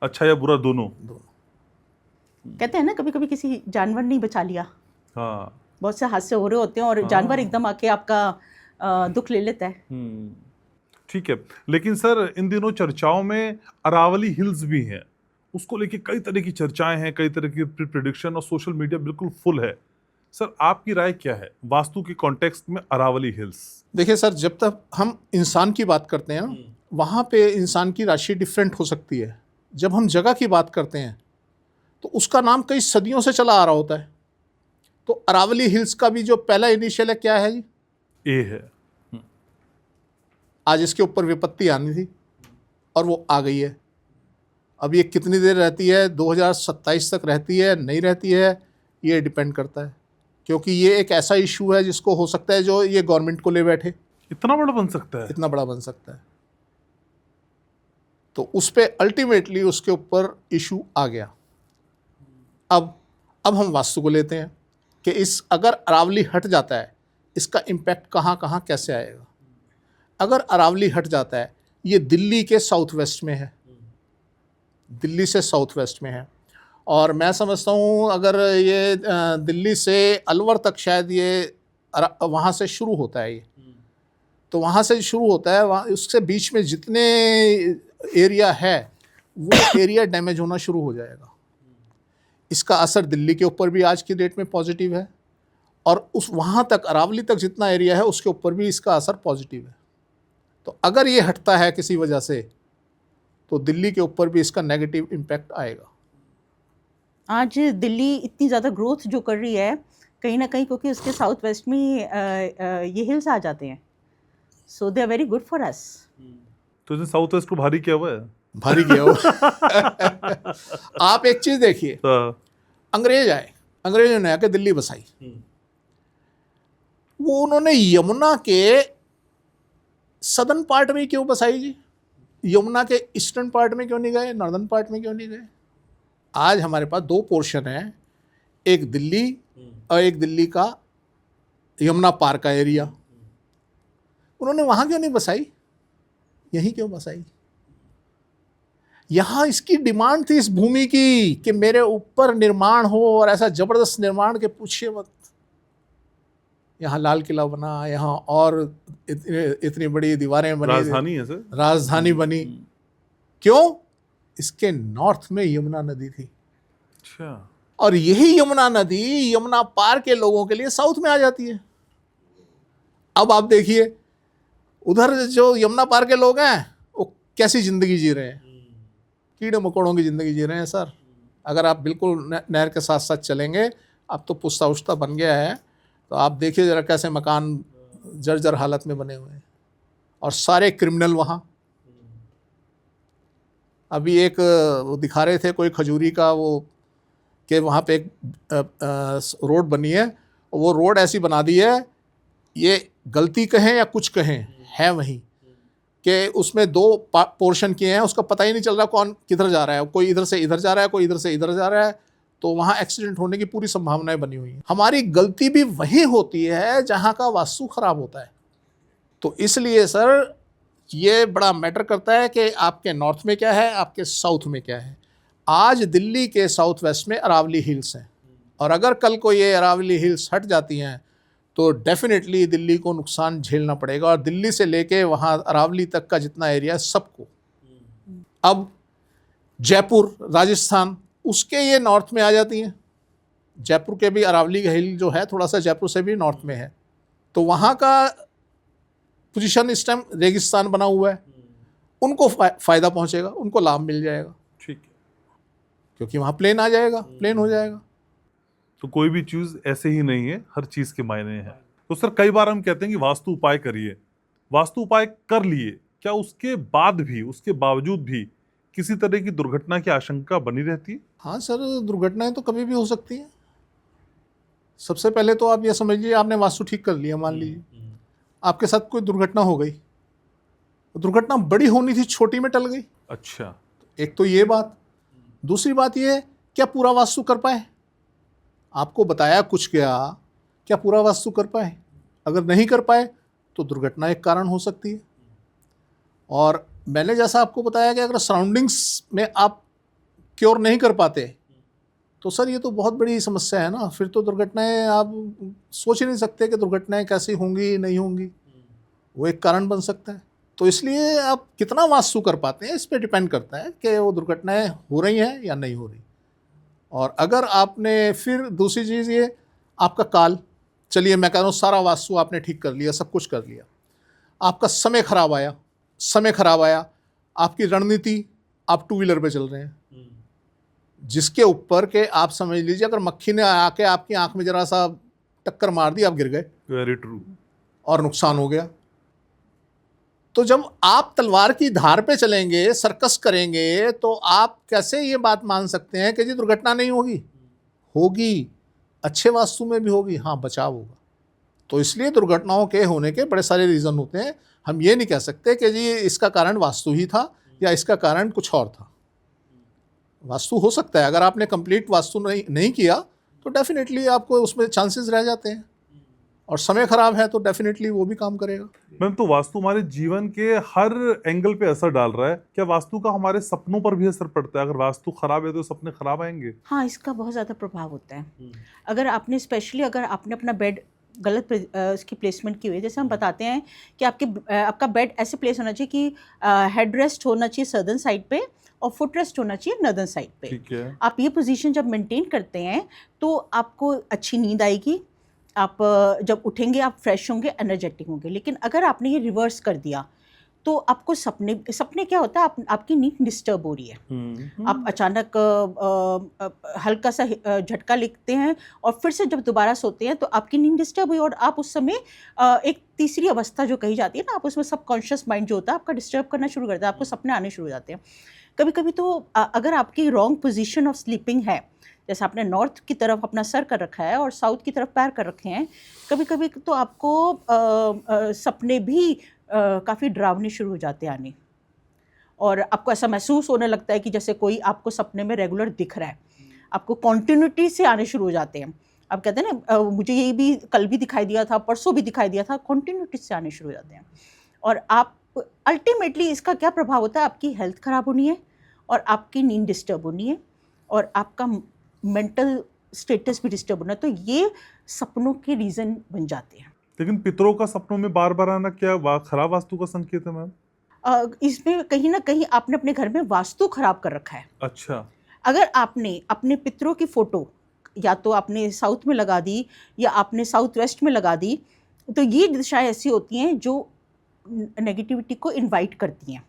अच्छा या बुरा दोनों? कहते हैं ना, कभी कभी किसी जानवर ने बचा लिया, हाँ, बहुत से हादसे हो रहे होते हैं और जानवर एकदम आके आपका दुख ले लेता है। ठीक है। लेकिन सर, इन दिनों चर्चाओं में अरावली हिल्स भी हैं, उसको लेके कई तरह की चर्चाएं हैं, कई तरह की प्रिडिक्शन, और सोशल मीडिया बिल्कुल फुल है। सर, आपकी राय क्या है वास्तु के कॉन्टेक्स्ट में अरावली हिल्स? देखिए सर, जब तक हम इंसान की बात करते हैं ना, वहाँ पे इंसान की राशि डिफरेंट हो सकती है। जब हम जगह की बात करते हैं तो उसका नाम कई सदियों से चला आ रहा होता है। तो अरावली हिल्स का भी जो पहला इनिशियल है क्या है जी? ए है। आज इसके ऊपर विपत्ति आनी थी और वो आ गई है। अब ये कितनी देर रहती है, 2027 तक रहती है, नहीं रहती है, ये डिपेंड करता है, क्योंकि ये एक ऐसा इशू है जिसको हो सकता है जो ये गवर्नमेंट को ले बैठे। इतना बड़ा बन सकता है? इतना बड़ा बन सकता है। तो उस पर अल्टीमेटली उसके ऊपर इशू आ गया। अब हम वास्तु को लेते हैं कि इस अगर अरावली हट जाता है, इसका इम्पैक्ट कहाँ कहाँ कैसे आएगा। अगर अरावली हट जाता है, ये दिल्ली के साउथ वेस्ट में है, दिल्ली से साउथ वेस्ट में है, और मैं समझता हूँ अगर ये दिल्ली से अलवर तक शायद ये वहाँ से शुरू होता है, ये तो वहाँ से शुरू होता है, वहाँ उससे बीच में जितने एरिया है वो एरिया डैमेज होना शुरू हो जाएगा। इसका असर दिल्ली के ऊपर भी आज की डेट में पॉजिटिव है, और उस वहाँ तक अरावली तक जितना एरिया है उसके ऊपर भी इसका असर पॉजिटिव है। तो अगर ये हटता है किसी वजह से, तो दिल्ली के ऊपर भी इसका नेगेटिव इम्पैक्ट आएगा। आज दिल्ली इतनी ज़्यादा ग्रोथ जो कर रही है, कहीं ना कहीं क्योंकि उसके साउथ वेस्ट में ये हिल्स आ जाते हैं, so they are very good for us. तो इसने साउथ वेस्ट को भारी किया हुआ है, भारी किया हुआ। आप एक चीज़ देखिए, अंग्रेज आए, अंग्रेजों ने आके दिल्ली बसाई, वो उन्होंने यमुना के सदर्न पार्ट में क्यों बसाई जी? यमुना के ईस्टर्न पार्ट में क्यों नहीं गए, नॉर्दर्न पार्ट में क्यों नहीं गए? आज हमारे पास दो पोर्शन है, एक दिल्ली और एक दिल्ली का यमुना पार का एरिया। उन्होंने वहाँ क्यों नहीं बसाई, यहीं क्यों बसाई? यहाँ इसकी डिमांड थी इस भूमि की कि मेरे ऊपर निर्माण हो, और ऐसा ज़बरदस्त निर्माण के पूछिए मत। यहाँ लाल किला बना, यहाँ और इतनी बड़ी दीवारें बनी, राजधानी है सर, राजधानी बनी। क्यों? इसके नॉर्थ में यमुना नदी थी। अच्छा, और यही यमुना नदी यमुना पार के लोगों के लिए साउथ में आ जाती है। अब आप देखिए उधर जो यमुना पार के लोग हैं वो कैसी ज़िंदगी जी रहे हैं, कीड़े मकोड़ों की ज़िंदगी जी रहे हैं सर। अगर आप बिल्कुल नहर के साथ साथ चलेंगे, अब तो पुश्ता उश्ता बन गया है, तो आप देखिए ज़रा कैसे मकान जर्जर हालत में बने हुए हैं, और सारे क्रिमिनल वहाँ। अभी एक वो दिखा रहे थे कोई खजूरी का वो, कि वहाँ पे एक रोड बनी है, वो रोड ऐसी बना दी है, ये गलती कहें या कुछ कहें है वहीं, कि उसमें दो पोर्शन किए हैं, उसका पता ही नहीं चल रहा कौन किधर जा रहा है, कोई इधर से इधर जा रहा है, कोई इधर से इधर जा रहा है। तो वहाँ एक्सीडेंट होने की पूरी संभावनाएं बनी हुई हैं। हमारी गलती भी वहीं होती है जहाँ का वास्तु खराब होता है। तो इसलिए सर ये बड़ा मैटर करता है कि आपके नॉर्थ में क्या है, आपके साउथ में क्या है। आज दिल्ली के साउथ वेस्ट में अरावली हिल्स हैं, और अगर कल को ये अरावली हिल्स हट जाती हैं तो डेफिनेटली दिल्ली को नुकसान झेलना पड़ेगा, और दिल्ली से लेके वहाँ अरावली तक का जितना एरिया है सबको। अब जयपुर राजस्थान, उसके ये नॉर्थ में आ जाती हैं। जयपुर के भी अरावली हिल जो है थोड़ा सा जयपुर से भी नॉर्थ में है, तो वहाँ का पोजीशन इस टाइम रेगिस्तान बना हुआ है, उनको फ़ायदा पहुँचेगा, उनको लाभ मिल जाएगा। ठीक है, क्योंकि वहाँ प्लेन आ जाएगा, प्लेन हो जाएगा। तो कोई भी चीज ऐसे ही नहीं है, हर चीज के मायने हैं। तो सर कई बार हम कहते हैं कि वास्तु उपाय करिए, वास्तु उपाय कर लिए, क्या उसके बाद भी, उसके बावजूद भी किसी तरह की दुर्घटना की आशंका बनी रहती है? हाँ सर, दुर्घटनाएं तो कभी भी हो सकती हैं। सबसे पहले तो आप ये समझिए, आपने वास्तु ठीक कर लिया, मान लीजिए आपके साथ कोई दुर्घटना हो गई, दुर्घटना बड़ी होनी थी, छोटी में टल गई। अच्छा। एक तो ये बात। दूसरी बात ये, क्या पूरा वास्तु कर पाए? आपको बताया कुछ गया, क्या पूरा वास्तु कर पाए? अगर नहीं कर पाए तो दुर्घटना एक कारण हो सकती है। और मैंने जैसा आपको बताया कि अगर सराउंडिंग्स में आप क्योर नहीं कर पाते तो सर ये तो बहुत बड़ी समस्या है ना। फिर तो दुर्घटनाएं, आप सोच ही नहीं सकते कि दुर्घटनाएं कैसी होंगी, नहीं होंगी, वो एक कारण बन सकता है। तो इसलिए आप कितना वास्तु कर पाते हैं इस पे डिपेंड करता है कि वो दुर्घटनाएं हो रही हैं या नहीं हो रही। और अगर आपने, फिर दूसरी चीज़ ये, आपका काल, चलिए मैं कह रहा हूँ सारा वास्तु आपने ठीक कर लिया, सब कुछ कर लिया, आपका समय खराब आया, समय खराब आया, आपकी रणनीति, आप टू व्हीलर पे चल रहे हैं जिसके ऊपर के आप समझ लीजिए अगर मक्खी ने आके आपकी आंख में जरा सा टक्कर मार दी, आप गिर गए। Very true. और नुकसान हो गया। तो जब आप तलवार की धार पे चलेंगे, सर्कस करेंगे, तो आप कैसे ये बात मान सकते हैं कि जी दुर्घटना नहीं होगी? होगी, अच्छे वास्तु में भी होगी, हाँ बचाव होगा। तो इसलिए दुर्घटनाओं के होने के बड़े सारे रीज़न होते हैं। हम ये नहीं कह सकते कि जी इसका कारण वास्तु ही था या इसका कारण कुछ और था। वास्तु हो सकता है, अगर आपने कंप्लीट वास्तु नहीं किया तो डेफिनेटली आपको उसमें चांसेस रह जाते हैं। और समय खराब है तो डेफिनेटली वो भी काम करेगा। मैम, तो वास्तु हमारे जीवन के हर एंगल पे असर डाल रहा है, क्या वास्तु का हमारे सपनों पर भी असर पड़ता है? अगर वास्तु खराब है तो सपने खराब आएंगे? हाँ, इसका बहुत ज़्यादा प्रभाव होता है। अगर आपने स्पेशली अगर आपने अपना बेड गलत इसकी प्लेसमेंट की हुई है, जैसे हम बताते हैं कि आपका बेड ऐसे प्लेस होना चाहिए कि हेड रेस्ट होना चाहिए सदर्न साइड पे और फुट रेस्ट होना चाहिए नॉर्दर्न साइड पे। ठीक है। आप ये पोजीशन जब मेंटेन करते हैं तो आपको अच्छी नींद आएगी, आप जब उठेंगे आप फ्रेश होंगे, एनर्जेटिक होंगे। लेकिन अगर आपने ये रिवर्स कर दिया तो आपको सपने क्या होता है, आपकी नींद डिस्टर्ब हो रही है। आप अचानक हल्का सा झटका लेते हैं और फिर से जब दोबारा सोते हैं तो आपकी नींद डिस्टर्ब हुई और आप उस समय एक तीसरी अवस्था जो कही जाती है ना, आप उसमें सबकॉन्शियस माइंड जो होता है आपका डिस्टर्ब करना शुरू करता है, आपको सपने आने शुरू हो जाते हैं। कभी कभी तो अगर आपकी रॉन्ग पोजीशन ऑफ स्लीपिंग है, जैसे आपने नॉर्थ की तरफ अपना सर कर रखा है और साउथ की तरफ पैर कर रखे हैं, कभी कभी तो आपको सपने भी काफ़ी डरावने शुरू हो जाते हैं आने। और आपको ऐसा महसूस होने लगता है कि जैसे कोई आपको सपने में रेगुलर दिख रहा है, आपको कॉन्टिन्यूटी से आने शुरू हो जाते हैं। आप कहते हैं ना, मुझे ये भी कल भी दिखाई दिया था, परसों भी दिखाई दिया था, कॉन्टिन्यूटी से आने शुरू हो जाते हैं। और आप अल्टीमेटली इसका क्या प्रभाव होता है, आपकी हेल्थ ख़राब होनी है और आपकी नींद डिस्टर्ब होनी है और आपका मेंटल स्टेटस भी डिस्टर्ब होना है। तो ये सपनों के रीज़न बन जाते हैं। लेकिन पितरों का सपनों में बार बार आना क्या खराब वास्तु का संकेत है मैम? इसमें कहीं ना कहीं आपने अपने घर में वास्तु खराब कर रखा है। अच्छा। अगर आपने अपने पितरों की फ़ोटो या तो आपने साउथ में लगा दी या आपने साउथ वेस्ट में लगा दी, तो ये दिशाएं ऐसी होती हैं जो नेगेटिविटी को इनवाइट करती हैं।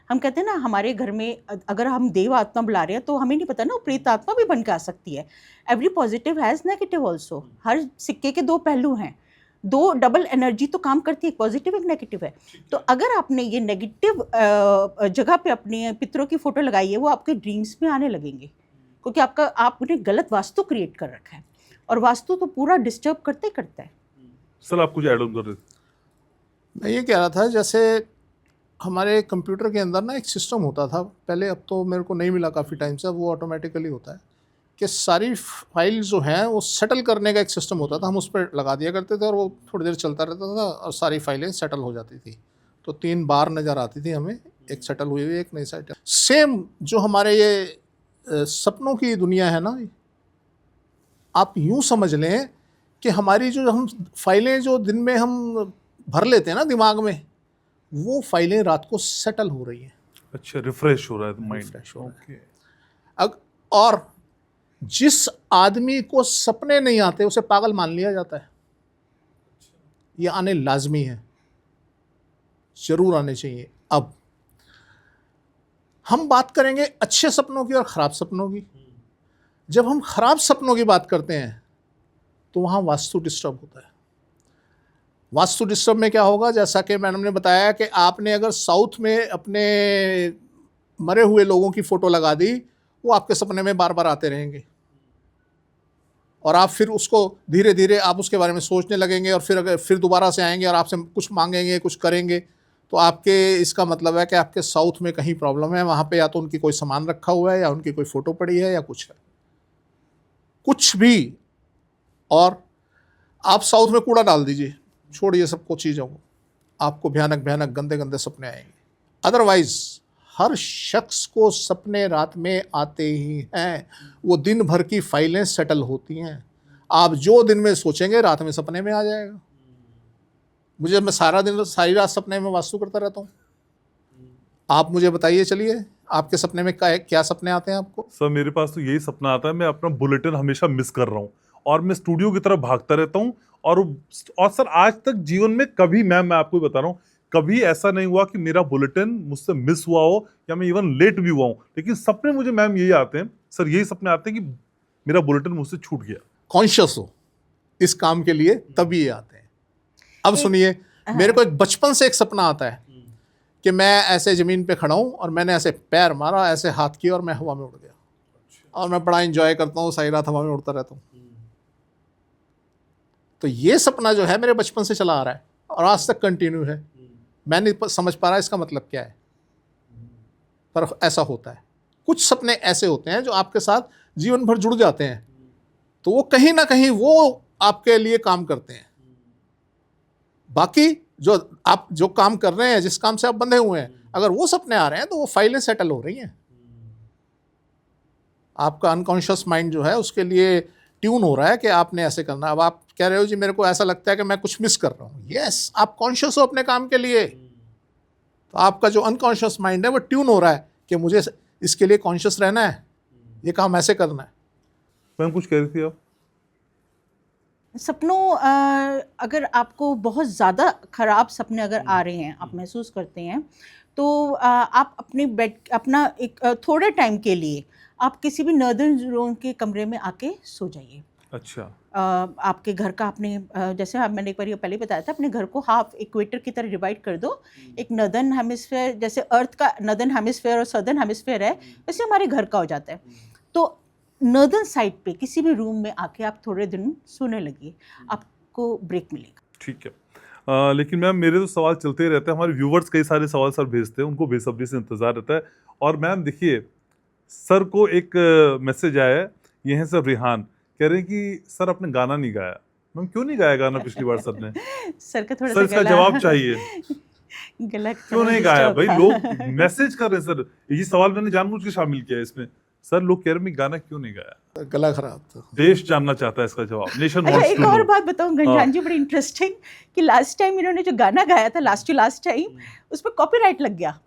हम कहते हैं ना, हमारे घर में अगर हम देव आत्मा बुला रहे हैं तो हमें नहीं पता ना, प्रेत आत्मा भी बन के आ सकती है। Every positive has negative also. हर सिक्के के दो पहलू हैं, दो डबल एनर्जी तो काम करती है, एक पॉजिटिव एक नेगेटिव है। तो अगर आपने ये नेगेटिव जगह पे अपने पितरों की फ़ोटो लगाई है, वो आपके ड्रीम्स में आने लगेंगे, क्योंकि आपने गलत वास्तु क्रिएट कर रखा है और वास्तु तो पूरा डिस्टर्ब करते करता है। सर आप कुछ ऐड ऑन कर रहे थे? मैं ये कह रहा था, जैसे हमारे कंप्यूटर के अंदर ना एक सिस्टम होता था पहले, अब तो मेरे को नहीं मिला काफ़ी टाइम से, वो ऑटोमेटिकली होता है कि सारी फाइल जो हैं वो सेटल करने का एक सिस्टम होता था। हम उस पर लगा दिया करते थे और वो थोड़ी देर चलता रहता था और सारी फाइलें सेटल हो जाती थी। तो 3 बार नज़र आती थी हमें, एक सेटल हुई हुई, एक नहीं सेटल। सेम जो हमारे ये सपनों की दुनिया है ना, आप यूँ समझ लें कि हमारी जो हम फाइलें जो दिन में हम भर लेते हैं ना दिमाग में, वो फाइलें रात को सेटल हो रही हैं। अच्छा, रिफ्रेश हो रहा है माइंड। रिफ्रेश हो रहा है। और जिस आदमी को सपने नहीं आते उसे पागल मान लिया जाता है। ये आने लाजमी है, जरूर आने चाहिए। अब हम बात करेंगे अच्छे सपनों की और ख़राब सपनों की। जब हम ख़राब सपनों की बात करते हैं तो वहाँ वास्तु डिस्टर्ब होता है। वास्तु डिस्टर्ब में क्या होगा, जैसा कि मैडम ने बताया कि आपने अगर साउथ में अपने मरे हुए लोगों की फ़ोटो लगा दी, वो आपके सपने में बार बार आते रहेंगे और आप फिर उसको धीरे धीरे आप उसके बारे में सोचने लगेंगे और फिर दोबारा से आएंगे और आपसे कुछ मांगेंगे, कुछ करेंगे। तो आपके इसका मतलब है कि आपके साउथ में कहीं प्रॉब्लम है, वहाँ पे या तो उनकी कोई सामान रखा हुआ है या उनकी कोई फ़ोटो पड़ी है या कुछ है, कुछ भी। और आप साउथ में कूड़ा डाल दीजिए, छोड़िए सबको चीज़ों को, आपको भयानक भयानक गंदे गंदे सपने आएंगे। अदरवाइज़ हर शख्स को सपने रात में आते ही हैं, वो दिन भर की फाइलें सेटल होती हैं। आप जो दिन में सोचेंगे रात में सपने में आ जाएगा। मैं सारी रात सपने में वास्तु करता रहता हूँ। आप मुझे बताइए, चलिए आपके सपने में क्या सपने आते हैं आपको? सर मेरे पास तो यही सपना आता है, मैं अपना बुलेटिन हमेशा मिस कर रहा हूँ और मैं स्टूडियो की तरफ भागता रहता हूँ। और सर आज तक जीवन में कभी मैं आपको बता रहा हूँ, कभी ऐसा नहीं हुआ कि मेरा बुलेटिन मुझसे मिस हुआ हो या मैं इवन लेट भी हुआ हूँ। लेकिन सपने मुझे मैम यही आते हैं, सर यही सपने आते हैं कि मेरा बुलेटिन मुझसे छूट गया। कॉन्शियस हो इस काम के लिए तभी ये आते हैं। अब सुनिए, मेरे को एक बचपन से एक सपना आता है कि मैं ऐसे ज़मीन पे खड़ा हूँ और मैंने ऐसे पैर मारा, ऐसे हाथ किया और मैं हवा में उड़ गया। और मैं बड़ा इंजॉय करता हूँ, सारी रात हवा में उड़ता रहता हूँ। तो ये सपना जो है मेरे बचपन से चला आ रहा है और आज तक कंटिन्यू है। मैं नहीं समझ पा रहा इसका मतलब क्या है, पर ऐसा होता है। कुछ सपने ऐसे होते हैं जो आपके साथ जीवन भर जुड़ जाते हैं, तो वो कहीं ना कहीं वो आपके लिए काम करते हैं। बाकी आप जो काम कर रहे हैं, जिस काम से आप बंधे हुए हैं, अगर वो सपने आ रहे हैं तो वो फाइलें सेटल हो रही हैं। आपका अनकॉन्शियस माइंड जो है उसके लिए ट्यून हो रहा है कि आपने ऐसे करना। अब आप कह रहे हो जी मेरे को ऐसा लगता है कि मैं कुछ मिस कर रहा हूँ। यस, आप कॉन्शियस हो अपने काम के लिए, तो आपका जो अनकॉन्शियस माइंड है वो ट्यून हो रहा है कि मुझे इसके लिए कॉन्शियस रहना है, ये काम ऐसे करना है। मैम कुछ कह रही थी आप? सपनों अगर आपको बहुत ज़्यादा ख़राब सपने अगर आ रहे हैं, आप महसूस करते हैं, तो आप अपना एक थोड़े टाइम के लिए आप किसी भी नॉर्दर्न जोन के कमरे में आके सो जाइए। अच्छा। आपके घर का जैसे मैंने एक बार ये पहले बताया था, अपने घर को हाफ इक्वेटर की तरह डिवाइड कर दो। एक नॉर्दर्न हेमिस्फेयर, जैसे अर्थ का नॉर्दर्न हेमिस्फेयर और सदर्न हेमिस्फेयर है, वैसे हमारे घर का हो जाता है। तो नॉर्दर्न साइड पे किसी भी रूम में आके आप थोड़े दिन सोने लगिए, आपको ब्रेक मिलेगा। ठीक है। लेकिन मैम मेरे तो सवाल चलते ही रहते हैं, हमारे व्यूवर्स कई सारे सवाल सर भेजते हैं, उनको बेसब्री से इंतजार रहता है। और मैम देखिए, सर को एक मैसेज आया है, ये है सर रिहान, कह रहे हैं कि सर आपने गाना नहीं गाया। मैम क्यों नहीं गाया गाना पिछली बार सर ने? सर का थोड़ा सर इसका जवाब चाहिए। गला क्यों नहीं गाया भाई? लोग मैसेज कर रहे हैं सर, ये सवाल मैंने जानबूझ के शामिल किया है इसमें। सर लोग कह रहे हैं गाना क्यों नहीं गाया? गला खराब था। देश जानना चाहता है इसका जवाब, नेशन अच्छा, वांट्स एक टू और नो। बात बताऊं घनश्याम जी, बड़ी इंटरेस्टिंग, कि लास्ट टाइम इन्होंने जो गाना गाया था, लास्ट टाइम, उस पर कॉपीराइट लग गया।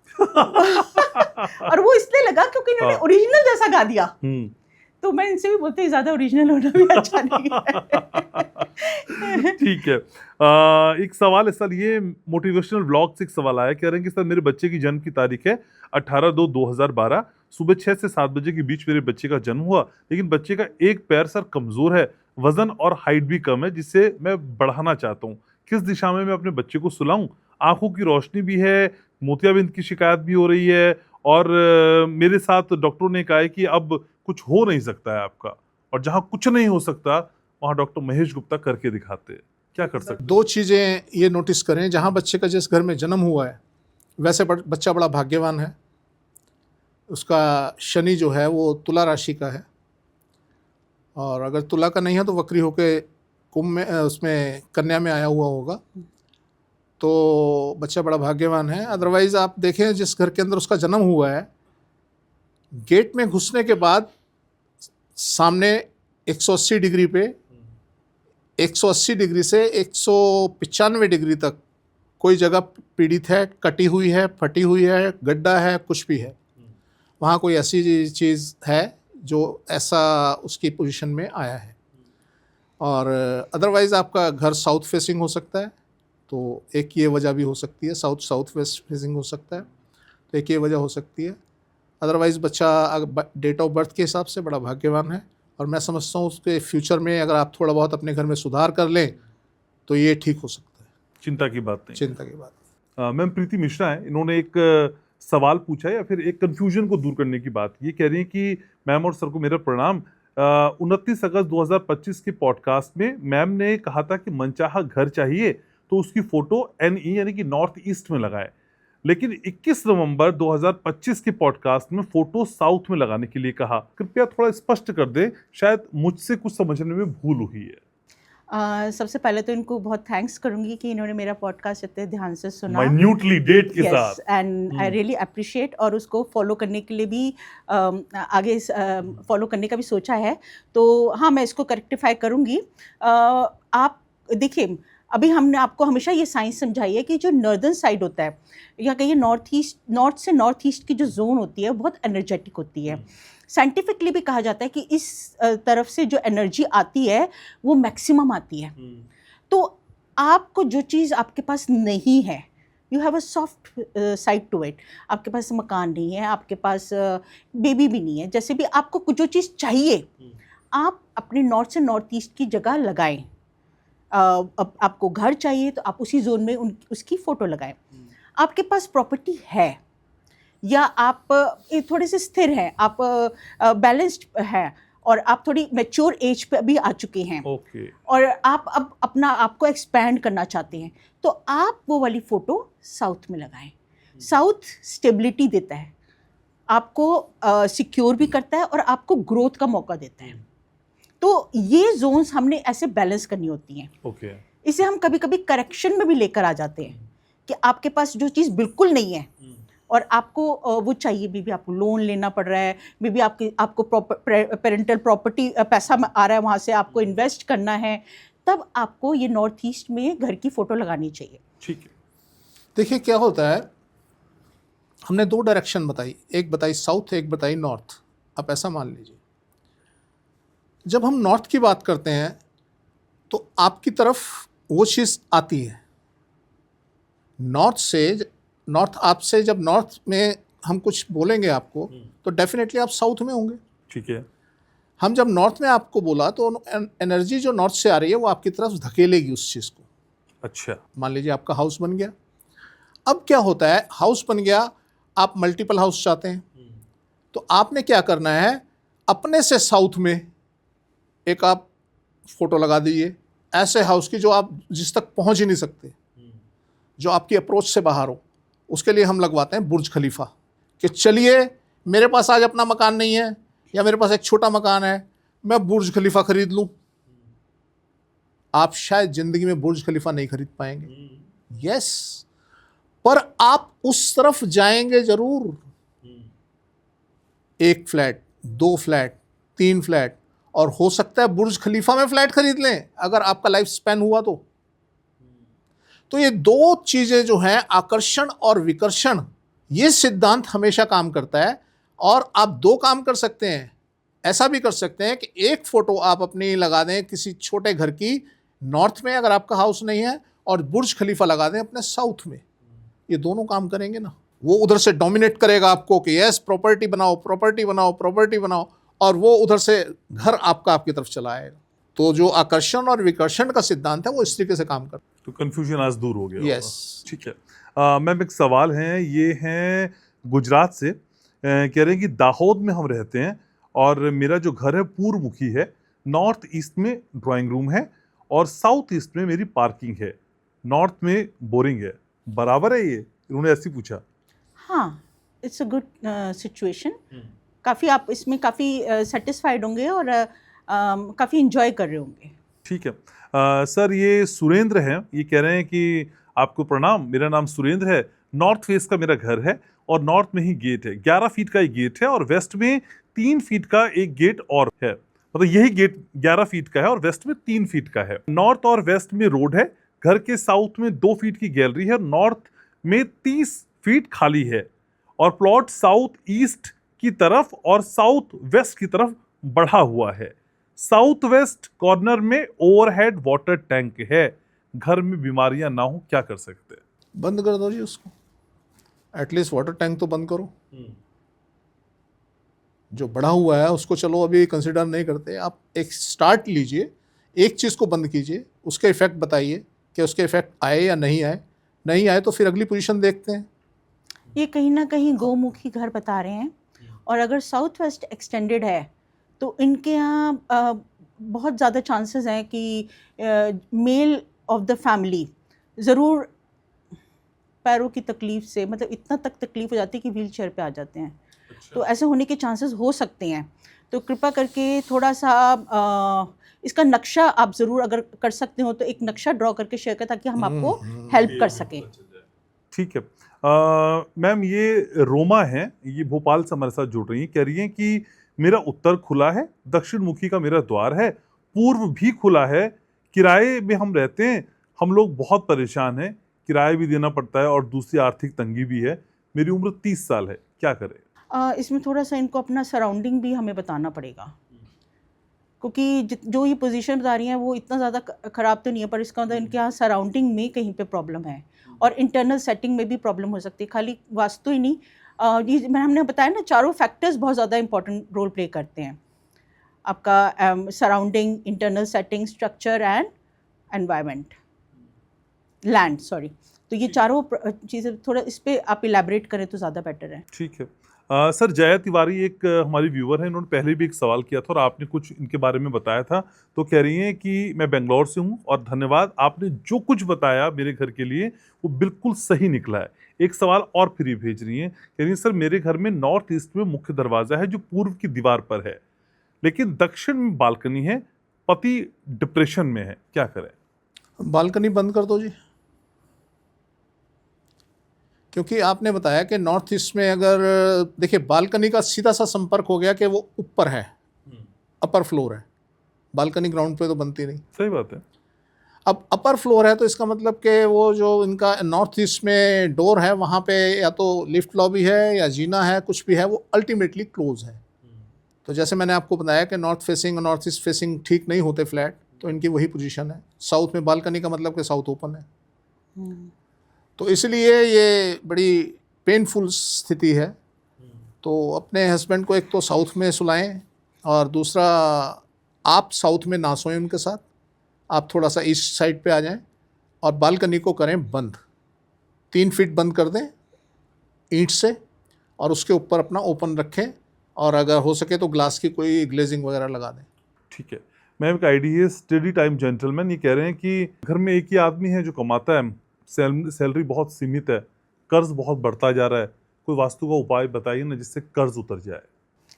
और वो इसलिए लगा क्योंकि इन्होंने ओरिजिनल जैसा गा दिया। तो मैं इनसे भी बोलते ही ज्यादा ओरिजिनल होना भी अच्छा नहीं है। ठीक है। एक सवाल है सर, ये मोटिवेशनल ब्लॉग से एक सवाल आया, कह रहे हैं कि सर मेरे बच्चे की जन्म की तारीख है 18/2/2012, सुबह 6 से 7 बजे के बीच मेरे बच्चे का जन्म हुआ, लेकिन बच्चे का एक पैर सर कमजोर है, वजन और हाइट भी कम है, जिससे मैं बढ़ाना चाहता हूँ। किस दिशा में मैं अपने बच्चे को सुलाऊं? आंखों की रोशनी भी है, मोतियाबिंद की शिकायत भी हो रही है, और मेरे साथ डॉक्टरों ने कहा है कि अब कुछ हो नहीं सकता है आपका, और जहां कुछ नहीं हो सकता वहां डॉक्टर महेश गुप्ता करके दिखाते हैं। क्या कर सकते? दो चीज़ें ये नोटिस करें, जहाँ बच्चे का जिस घर में जन्म हुआ है वैसे बच्चा बड़ा भाग्यवान है। उसका शनि जो है वो तुला राशि का है, और अगर तुला का नहीं है तो वक्री होके कुंभ में उसमें कन्या में आया हुआ होगा, तो बच्चा बड़ा भाग्यवान है। अदरवाइज़ आप देखें जिस घर के अंदर उसका जन्म हुआ है, गेट में घुसने के बाद सामने 180 डिग्री पे 180 डिग्री से 195 डिग्री तक कोई जगह पीड़ित है, कटी हुई है, फटी हुई है, गड्ढा है, कुछ भी है, वहाँ कोई ऐसी चीज़ है जो ऐसा उसकी पोजीशन में आया है। और अदरवाइज़ आपका घर साउथ फेसिंग हो सकता है, तो एक ये वजह भी हो सकती है, साउथ वेस्ट फेसिंग हो सकता है, तो एक ये वजह हो सकती है। अदरवाइज़ बच्चा डेट ऑफ बर्थ के हिसाब से बड़ा भाग्यवान है, और मैं समझता हूँ उसके फ्यूचर में अगर आप थोड़ा बहुत अपने घर में सुधार कर लें तो ये ठीक हो सकता है। चिंता की बात नहीं। चिंता की बात। मैम प्रीति मिश्रा है, इन्होंने एक सवाल पूछा है या फिर एक कंफ्यूजन को दूर करने की बात। ये कह रही है कि मैम और सर को मेरा प्रणाम। 29 अगस्त 2025 के पॉडकास्ट में मैम ने कहा था कि मनचाहा घर चाहिए तो उसकी फोटो NE यानी कि नॉर्थ ईस्ट में लगाए, लेकिन 21 नवंबर 2025 के पॉडकास्ट में फोटो साउथ में लगाने के लिए कहा। कृपया थोड़ा स्पष्ट कर दे, शायद मुझसे कुछ समझने में भूल हुई है। सबसे पहले तो इनको बहुत थैंक्स करूंगी कि इन्होंने मेरा पॉडकास्ट इतने ध्यान से सुना, माइन्यूटली डेट के साथ, एंड आई रियली अप्रिशिएट, और उसको फॉलो करने के लिए भी आगे फॉलो करने का भी सोचा है। तो हाँ, मैं इसको करेक्टिफाई करूंगी। आप देखिए, अभी हमने आपको हमेशा ये साइंस समझाई है कि जो नॉर्दर्न साइड होता है या कहिए नॉर्थ से नॉर्थ ईस्ट की जो जोन होती है वो बहुत एनर्जेटिक होती है। साइंटिफिकली भी कहा जाता है कि इस तरफ से जो एनर्जी आती है वो मैक्सिमम आती है। तो आपको जो चीज़ आपके पास नहीं है, you have a soft side to it. आपके पास मकान नहीं है, आपके पास बेबी भी नहीं है, जैसे भी आपको जो चीज़ चाहिए आप अपने नॉर्थ से नॉर्थ ईस्ट की जगह लगाएं। अब आपको घर चाहिए तो आप उसी जोन में उसकी फ़ोटो लगाएं। आपके पास प्रॉपर्टी है या आप थोड़े से स्थिर हैं, आप बैलेंस्ड हैं और आप थोड़ी मैच्योर एज पे अभी आ चुके हैं, और आप अब अपना आपको एक्सपैंड करना चाहते हैं, तो आप वो वाली फ़ोटो साउथ में लगाएं। साउथ स्टेबिलिटी देता है, आपको सिक्योर भी करता है और आपको ग्रोथ का मौका देता है। तो ये जोन्स हमने ऐसे बैलेंस करनी होती हैं। इसे हम कभी कभी करेक्शन में भी लेकर आ जाते हैं कि आपके पास जो चीज़ बिल्कुल नहीं है और आपको वो चाहिए, भी आपको लोन लेना पड़ रहा है, भी आपको पेरेंटल प्रॉपर्टी पैसा आ रहा है, वहाँ से आपको इन्वेस्ट करना है, तब आपको ये नॉर्थ ईस्ट में घर की फ़ोटो लगानी चाहिए। ठीक है। देखिए क्या होता है, हमने दो डायरेक्शन बताई, एक बताई साउथ, एक बताई नॉर्थ। आप ऐसा मान लीजिए, जब हम नॉर्थ की बात करते हैं तो आपकी तरफ वो चीज़ आती है नॉर्थ आपसे, जब नॉर्थ में हम कुछ बोलेंगे आपको तो डेफिनेटली आप साउथ में होंगे। ठीक है। हम जब नॉर्थ में आपको बोला तो एनर्जी जो नॉर्थ से आ रही है वो आपकी तरफ धकेलेगी उस चीज़ को। अच्छा, मान लीजिए आपका हाउस बन गया। अब क्या होता है, हाउस बन गया, आप मल्टीपल हाउस चाहते हैं, तो आपने क्या करना है, अपने से साउथ में एक आप फोटो लगा दीजिए ऐसे हाउस की जो आप जिस तक पहुंच ही नहीं सकते, जो आपकी अप्रोच से बाहर हो। उसके लिए हम लगवाते हैं बुर्ज खलीफा, कि चलिए मेरे पास आज अपना मकान नहीं है या मेरे पास एक छोटा मकान है, मैं बुर्ज खलीफा खरीद लूं। आप शायद जिंदगी में बुर्ज खलीफा नहीं खरीद पाएंगे, यस, पर आप उस तरफ जाएंगे जरूर। एक फ्लैट, 2 फ्लैट, 3 फ्लैट, और हो सकता है बुर्ज खलीफा में फ्लैट खरीद लें अगर आपका लाइफ स्पैन हुआ तो ये दो चीजें जो हैं, आकर्षण और विकर्षण, ये सिद्धांत हमेशा काम करता है। और आप दो काम कर सकते हैं, ऐसा भी कर सकते हैं कि एक फोटो आप अपनी लगा दें किसी छोटे घर की नॉर्थ में अगर आपका हाउस नहीं है, और बुर्ज खलीफा लगा दें अपने साउथ में। ये दोनों काम करेंगे ना, वो उधर से डोमिनेट करेगा आपको कि यस प्रॉपर्टी बनाओ, प्रॉपर्टी बनाओ, प्रॉपर्टी बनाओ, और वो उधर से घर आपकी तरफ चला आएगा। तो जो आकर्षण और विकर्षण का सिद्धांत है वो इस तरीके से काम करता है। तो कंफ्यूजन आज दूर हो गया। यस, ठीक है। मैम एक सवाल है, ये हैं गुजरात से, कह रहे हैं कि दाहोद में हम रहते हैं और मेरा जो घर है पूर्व मुखी है, नॉर्थ ईस्ट में ड्राइंग रूम है और साउथ ईस्ट में मेरी पार्किंग है, नॉर्थ में बोरिंग है, बराबर है ये? उन्होंने ऐसे पूछा। हाँ, इट्स अ गुड सिचुएशन। काफ़ी आप इसमें काफ़ी सेटिस्फाइड होंगे और काफ़ी इंजॉय कर रहे होंगे। ठीक है। सर ये सुरेंद्र हैं, ये कह रहे हैं कि आपको प्रणाम, मेरा नाम सुरेंद्र है, नॉर्थ फेस का मेरा घर है और नॉर्थ में ही गेट है, 11 फीट का एक गेट है और वेस्ट में 3 फीट का एक गेट और है, मतलब यही गेट 11 फीट का है और वेस्ट में 3 फीट का है। नॉर्थ और वेस्ट में रोड है, घर के साउथ में 2 फीट की गैलरी है, नॉर्थ में 30 फीट खाली है और प्लॉट साउथ ईस्ट की तरफ और साउथ वेस्ट की तरफ बढ़ा हुआ है। साउथ वेस्ट कॉर्नर में ओवरहेड वाटर टैंक है। घर में बीमारियां ना हो, क्या कर सकते हैं? बंद कर दो जी उसको, एटलीस्ट वाटर टैंक तो बंद करो। जो बढ़ा हुआ है उसको चलो अभी कंसिडर नहीं करते, आप एक स्टार्ट लीजिए, एक चीज़ को बंद कीजिए, उसके इफ़ेक्ट बताइए कि उसके इफ़ेक्ट आए या नहीं आए, नहीं आए तो फिर अगली पोजीशन देखते हैं। ये कहीं ना कहीं गोमुखी घर बता रहे हैं, और अगर साउथ वेस्ट एक्सटेंडेड है तो इनके यहाँ बहुत ज़्यादा चांसेस हैं कि मेल ऑफ द फैमिली ज़रूर पैरों की तकलीफ से, मतलब इतना तक तकलीफ हो जाती है कि व्हील चेयर पर आ जाते हैं। तो ऐसे होने के चांसेस हो सकते हैं। तो कृपा करके थोड़ा सा इसका नक्शा आप ज़रूर अगर कर सकते हो तो एक नक्शा ड्रॉ करके शेयर करें ताकि हम आपको हेल्प कर सकें। ठीक है। मैम, ये रोमा है, ये भोपाल से हमारे साथ जुड़ रही हैं, कह रही हैं कि मेरा उत्तर खुला है, दक्षिण मुखी का मेरा द्वार है, पूर्व भी खुला है, किराए में हम रहते हैं, हम लोग बहुत परेशान हैं, किराया भी देना पड़ता है और दूसरी आर्थिक तंगी भी है, मेरी उम्र 30 साल है, क्या करें? इसमें थोड़ा सा इनको अपना सराउंडिंग भी हमें बताना पड़ेगा, क्योंकि जो ये पोजीशन बता रही हैं वो इतना ज़्यादा ख़राब तो नहीं है, पर इसका मतलब इनके यहाँ सराउंडिंग में कहीं पे प्रॉब्लम है और इंटरनल सेटिंग में भी प्रॉब्लम हो सकती है। खाली वास्तु ही नहीं, ये हमने बताया ना, चारों फैक्टर्स बहुत ज़्यादा इंपॉर्टेंट रोल प्ले करते हैं। आपका surrounding, internal setting, structure and environment, land, sorry. तो ये चारों चीज़ें थोड़ा इस पर आप इलेबरेट करें तो ज़्यादा बेटर है। ठीक है। सर, जया तिवारी एक हमारी व्यूअर है, इन्होंने पहले भी एक सवाल किया था और आपने कुछ इनके बारे में बताया था, तो कह रही हैं कि मैं बेंगलोर से हूं और धन्यवाद, आपने जो कुछ बताया मेरे घर के लिए वो बिल्कुल सही निकला है। एक सवाल और फिर भेज रही हैं, कह रही हैं सर, मेरे घर में नॉर्थ ईस्ट में मुख्य दरवाजा है जो पूर्व की दीवार पर है, लेकिन दक्षिण में बालकनी है, पति डिप्रेशन में है, क्या करें? बालकनी बंद कर दो जी, क्योंकि आपने बताया कि नॉर्थ ईस्ट में अगर देखिए बालकनी का सीधा सा संपर्क हो गया कि वो ऊपर है, अपर फ्लोर है, बालकनी ग्राउंड पे तो बनती नहीं। सही बात है। अब अपर फ्लोर है तो इसका मतलब कि वो जो इनका नॉर्थ ईस्ट में डोर है वहाँ पे या तो लिफ्ट लॉबी है या जीना है, कुछ भी है, वो अल्टीमेटली क्लोज है। तो जैसे मैंने आपको बताया कि नॉर्थ फेसिंग और नॉर्थ ईस्ट फेसिंग ठीक नहीं होते फ्लैट, तो इनकी वही पोजीशन है। साउथ में बालकनी का मतलब कि साउथ ओपन है, तो इसलिए ये बड़ी पेनफुल स्थिति है। तो अपने हस्बैंड को एक तो साउथ में सुलाएं और दूसरा आप साउथ में ना सोएं उनके साथ, आप थोड़ा सा ईस्ट साइड पे आ जाएं और बालकनी को करें बंद, 3 फीट बंद कर दें ईंट से और उसके ऊपर अपना ओपन रखें और अगर हो सके तो ग्लास की कोई ग्लेजिंग वगैरह लगा दें। ठीक है। मैम, एक आईडी है स्टडी टाइम जेंटलमैन, ये कह रहे हैं कि घर में एक ही आदमी है जो कमाता है, सैलरी बहुत सीमित है, कर्ज बहुत बढ़ता जा रहा है, कोई वास्तु का उपाय बताइए ना जिससे कर्ज उतर जाए।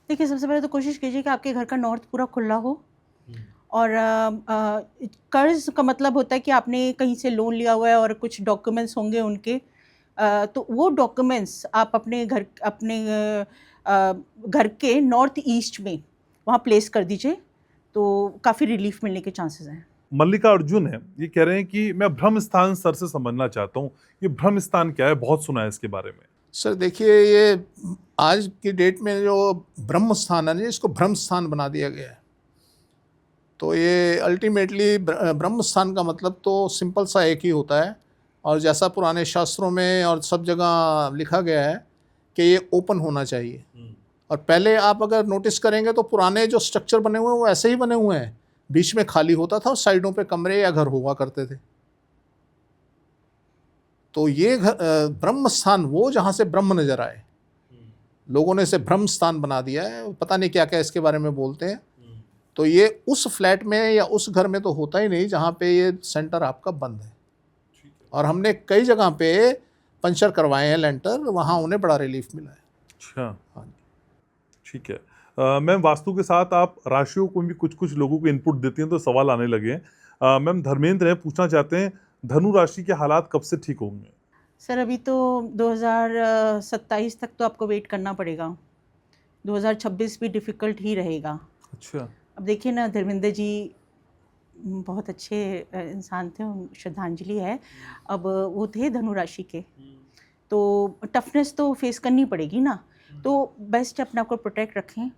देखिए, सबसे पहले तो कोशिश कीजिए कि आपके घर का नॉर्थ पूरा खुला हो, और कर्ज का मतलब होता है कि आपने कहीं से लोन लिया हुआ है और कुछ डॉक्यूमेंट्स होंगे उनके, तो वो डॉक्यूमेंट्स आप अपने घर के नॉर्थ ईस्ट में वहाँ प्लेस कर दीजिए, तो काफ़ी रिलीफ मिलने के चांसेस हैं। मल्लिका अर्जुन है, ये कह रहे हैं कि मैं ब्रह्म स्थान सर से समझना चाहता हूँ, ये ब्रह्म स्थान क्या है, बहुत सुना है इसके बारे में। सर देखिए, ये आज की डेट में जो ब्रह्म स्थान है इसको भ्रम स्थान बना दिया गया है। तो ये अल्टीमेटली ब्रह्म स्थान का मतलब तो सिंपल सा एक ही होता है, और जैसा पुराने शास्त्रों में और सब जगह लिखा गया है कि ये ओपन होना चाहिए। और पहले आप अगर नोटिस करेंगे तो पुराने जो स्ट्रक्चर बने हुए हैं वो ऐसे ही बने हुए हैं, बीच में खाली होता था और साइडों पे कमरे या घर हुआ करते थे। तो ये ब्रह्म स्थान वो जहाँ से ब्रह्म नजर आए, लोगों ने इसे ब्रह्म स्थान बना दिया है, पता नहीं क्या क्या इसके बारे में बोलते हैं। तो ये उस फ्लैट में या उस घर में तो होता ही नहीं जहाँ पे ये सेंटर आपका बंद है। और हमने कई जगह पे पंचर करवाए हैं लेंटर, वहाँ उन्हें बड़ा रिलीफ मिला है। अच्छा, हाँ, ठीक है। मैम, वास्तु के साथ आप राशियों को भी कुछ कुछ लोगों को इनपुट देती हैं तो सवाल आने लगे हैं। मैम, धर्मेंद्र हैं, पूछना चाहते हैं धनु राशि के हालात कब से ठीक होंगे? सर, अभी तो 2027 तक तो आपको वेट करना पड़ेगा, 2026 भी डिफ़िकल्ट ही रहेगा। अच्छा। अब देखिए ना, धर्मेंद्र जी बहुत अच्छे इंसान थे, श्रद्धांजलि है। अब वो थे धनु राशि के, तो टफनेस तो फेस करनी पड़ेगी ना, तो बेस्ट है अपने आप को प्रोटेक्ट रखें।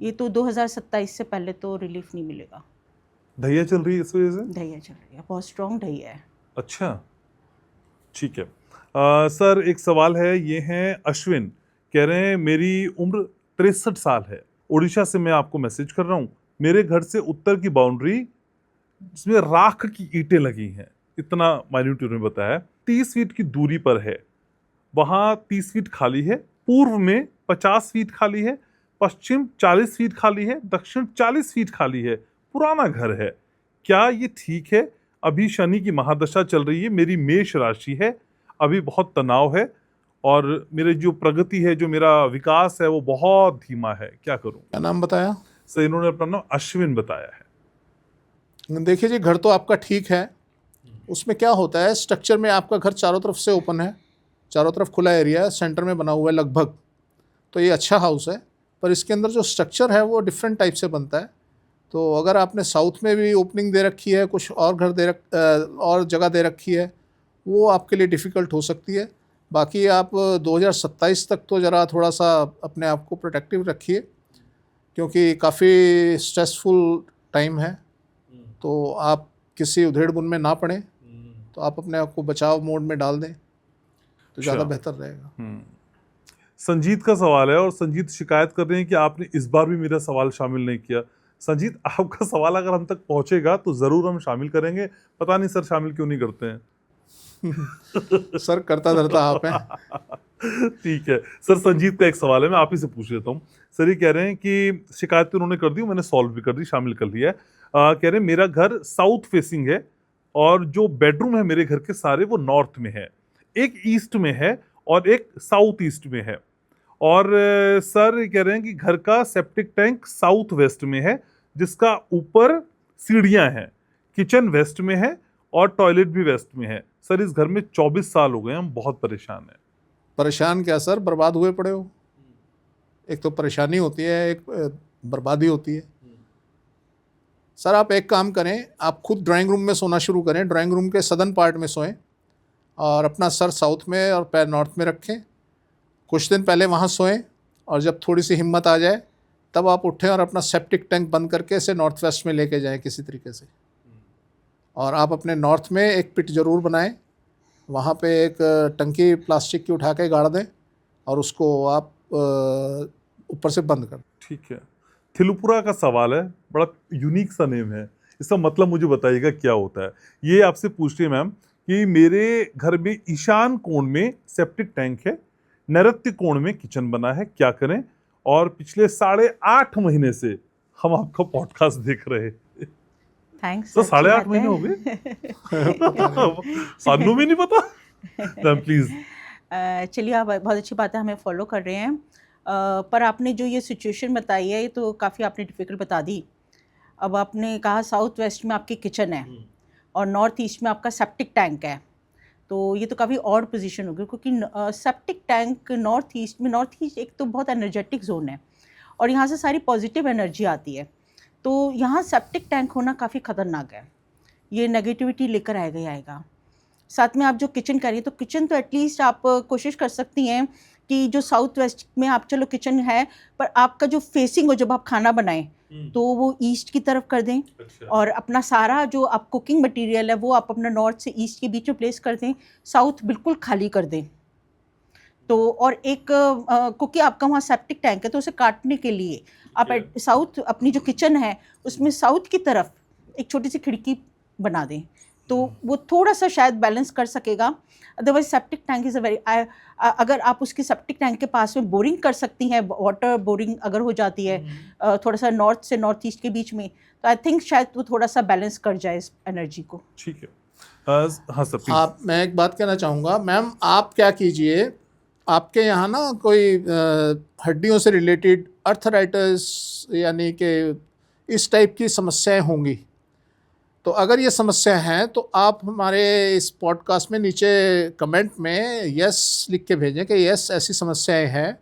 ये तो 2027 से पहले तो रिलीफ नहीं मिलेगा। ढैया चल रही है इस वजह से? ढैया चल रही है, बहुत स्ट्रॉन्ग ढैया है। अच्छा, ठीक है। सर, एक सवाल है, ये हैं अश्विन, कह रहे हैं मेरी उम्र 63 साल है। उड़ीसा से मैं आपको मैसेज कर रहा हूँ। मेरे घर से उत्तर की बाउंड्री जिसमें राख की ईंटें लगी हैं, इतना माइन्यूट उन्होंने बताया, 30 फीट की दूरी पर है। वहाँ 30 फीट खाली है, पूर्व में 50 फीट खाली है, पश्चिम 40 फीट खाली है, दक्षिण 40 फीट खाली है। पुराना घर है। क्या ये ठीक है? अभी शनि की महादशा चल रही है, मेरी मेष राशि है, अभी बहुत तनाव है और मेरी जो प्रगति है, जो मेरा विकास है, वो बहुत धीमा है। क्या करूं? क्या नाम बताया सर इन्होंने अपना नाम अश्विन बताया है। देखिए जी, घर तो आपका ठीक है। उसमें क्या होता है, स्ट्रक्चर में आपका घर चारों तरफ से ओपन है, चारों तरफ खुला एरिया है, सेंटर में बना हुआ है लगभग, तो ये अच्छा हाउस है। पर इसके अंदर जो स्ट्रक्चर है वो डिफरेंट टाइप से बनता है। तो अगर आपने साउथ में भी ओपनिंग दे रखी है, कुछ और घर और जगह दे रखी है, वो आपके लिए डिफ़िकल्ट हो सकती है। बाकी आप 2027 तक तो ज़रा थोड़ा सा अपने आप को प्रोटेक्टिव रखिए, क्योंकि काफ़ी स्ट्रेसफुल टाइम है। तो आप किसी उधेड़-बुन में ना पड़ें, तो आप अपने आप को बचाव मोड में डाल दें तो ज़्यादा बेहतर रहेगा। संजीत का सवाल है और संजीत शिकायत कर रहे हैं कि आपने इस बार भी मेरा सवाल शामिल नहीं किया। संजीत, आपका सवाल अगर हम तक पहुंचेगा तो जरूर हम शामिल करेंगे। पता नहीं सर शामिल क्यों नहीं करते हैं। सर करता धरता आप हैं। ठीक है सर, संजीत का एक सवाल है, मैं आप ही से पूछ लेता हूँ। सर ये कह रहे हैं कि शिकायत तो उन्होंने कर दी, मैंने सॉल्व भी कर दी, शामिल कर लिया है। कह रहे हैं मेरा घर साउथ फेसिंग है और जो बेडरूम है मेरे घर के सारे वो नॉर्थ में है, एक ईस्ट में है और एक साउथ ईस्ट में है। और सर कह रहे हैं कि घर का सेप्टिक टैंक साउथ वेस्ट में है, जिसका ऊपर सीढ़ियां हैं, किचन वेस्ट में है और टॉयलेट भी वेस्ट में है। सर इस घर में 24 साल हो गए, हम बहुत परेशान हैं। परेशान क्या सर, बर्बाद हुए पड़े हो। एक तो परेशानी होती है, एक बर्बादी होती है। सर आप एक काम करें, आप खुद ड्राइंग रूम में सोना शुरू करें, ड्राइंग रूम के सदर्न पार्ट में सोएं और अपना सर साउथ में और पैर नॉर्थ में रखें। कुछ दिन पहले वहाँ सोएं और जब थोड़ी सी हिम्मत आ जाए तब आप उठें और अपना सेप्टिक टैंक बंद करके इसे नॉर्थ वेस्ट में लेके जाएं किसी तरीके से। और आप अपने नॉर्थ में एक पिट ज़रूर बनाएं, वहाँ पे एक टंकी प्लास्टिक की उठा के गाड़ दें और उसको आप ऊपर से बंद कर दें। ठीक है। थिलुपुरा का सवाल है, बड़ा यूनिक सा नेम है, इसका मतलब मुझे बताइएगा क्या होता है। ये आपसे पूछ रही है मैम कि मेरे घर में ईशान कोण में सेप्टिक टैंक है, नैऋत्य कोण में किचन बना है, क्या करें? और पिछले 8.5 महीने से हम आपका पॉडकास्ट देख रहे हैं। थैंक्स तो 8.5 महीने हो गए। सानू भी नहीं पता। Ma'am please. चलिए, आप बहुत अच्छी बात है, हमें फॉलो कर रहे हैं। पर आपने जो ये सिचुएशन बताई है, ये तो काफ़ी आपने डिफ़िकल्ट बता दी। अब आपने कहा साउथ वेस्ट में आपकी किचन है और नॉर्थ ईस्ट में आपका सेप्टिक टैंक है, तो ये तो काफ़ी ऑड पोजीशन होगी, क्योंकि सेप्टिक टैंक नॉर्थ ईस्ट एक तो बहुत एनर्जेटिक जोन है और यहाँ से सारी पॉजिटिव एनर्जी आती है। तो यहाँ सेप्टिक टैंक होना काफ़ी ख़तरनाक है, ये नेगेटिविटी लेकर आएगा ही आएगा। साथ में आप जो किचन कह रही हैं, तो किचन तो एटलीस्ट आप कोशिश कर सकती हैं कि जो साउथ वेस्ट में आप, चलो किचन है, पर आपका जो फेसिंग हो जब आप खाना बनाएं तो वो ईस्ट की तरफ कर दें। अच्छा। और और अपना सारा जो आप कुकिंग मटेरियल है वो आप अपना नॉर्थ से ईस्ट के बीच में प्लेस कर दें, साउथ बिल्कुल खाली कर दें। तो और एक क्योंकि आपका वहाँ सेप्टिक टैंक है, तो उसे काटने के लिए आप साउथ, अपनी जो किचन है उसमें साउथ की तरफ एक छोटी सी खिड़की बना दें, तो वो थोड़ा सा शायद बैलेंस कर सकेगा। Otherwise septic tank is a very, अगर आप उसकी सेप्टिक टैंक के पास में बोरिंग कर सकती हैं, वाटर बोरिंग अगर हो जाती है थोड़ा सा नॉर्थ से नॉर्थ ईस्ट के बीच में, तो आई थिंक शायद वो थोड़ा सा बैलेंस कर जाए इस एनर्जी को। ठीक है। हाँ सर प्लीज। मैं एक बात कहना चाहूँगा मैम, आप क्या कीजिए, आपके यहाँ ना कोई हड्डियों से रिलेटेड अर्थराइटिस यानी कि इस टाइप की समस्याएं होंगी, तो अगर ये समस्या है तो आप हमारे इस पॉडकास्ट में नीचे कमेंट में यस लिख के भेजें कि यस ऐसी समस्याएं हैं।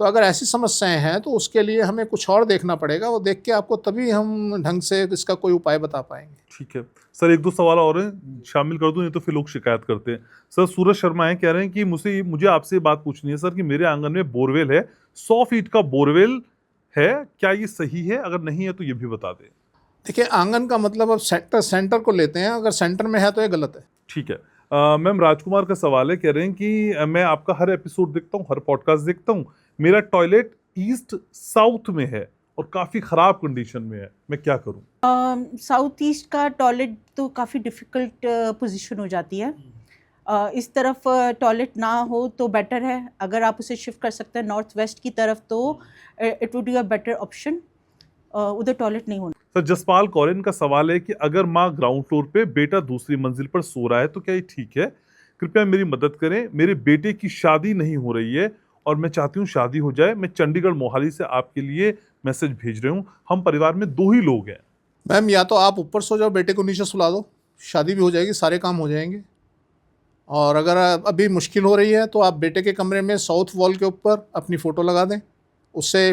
तो अगर ऐसी समस्याएं हैं तो उसके लिए हमें कुछ और देखना पड़ेगा, वो देख के आपको तभी हम ढंग से इसका कोई उपाय बता पाएंगे। ठीक है सर, 1-2 सवाल और हैं, शामिल कर दूं, नहीं तो फिर लोग शिकायत करते हैं। सर सूरज शर्मा है, कह रहे हैं कि मुझे आपसे बात पूछनी है सर कि मेरे आंगन में बोरवेल है, 100 फीट का बोरवेल है, क्या ये सही है? अगर नहीं है तो ये भी बता दें। देखिए, आंगन का मतलब अब सेंटर को लेते हैं, अगर सेंटर में है तो ये गलत है। ठीक है। मैम राजकुमार का सवाल है, कह रहे हैं कि मैं आपका हर एपिसोड देखता हूँ, हर पॉडकास्ट देखता हूँ, मेरा टॉयलेट ईस्ट साउथ में है और काफी खराब कंडीशन में है, मैं क्या करूं? साउथ ईस्ट का टॉयलेट तो काफ़ी डिफ़िकल्ट पोजीशन हो जाती है। इस तरफ टॉयलेट ना हो तो बेटर है। अगर आप उसे शिफ्ट कर सकते हैं नॉर्थ वेस्ट की तरफ तो it would be a better option. उधर टॉयलेट नहीं होना। सर जसपाल कौरिन का सवाल है कि अगर माँ ग्राउंड फ्लोर पे, बेटा दूसरी मंजिल पर सो रहा है तो क्या ये ठीक है? कृपया मेरी मदद करें, मेरे बेटे की शादी नहीं हो रही है और मैं चाहती हूँ शादी हो जाए। मैं चंडीगढ़ मोहाली से आपके लिए मैसेज भेज रही हूँ। हम परिवार में 2 ही लोग हैं। मैम या तो आप ऊपर सो जाओ, बेटे को नीचे सुला दो, शादी भी हो जाएगी, सारे काम हो जाएंगे। और अगर अभी मुश्किल हो रही है तो आप बेटे के कमरे में साउथ वॉल के ऊपर अपनी फ़ोटो लगा दें, उससे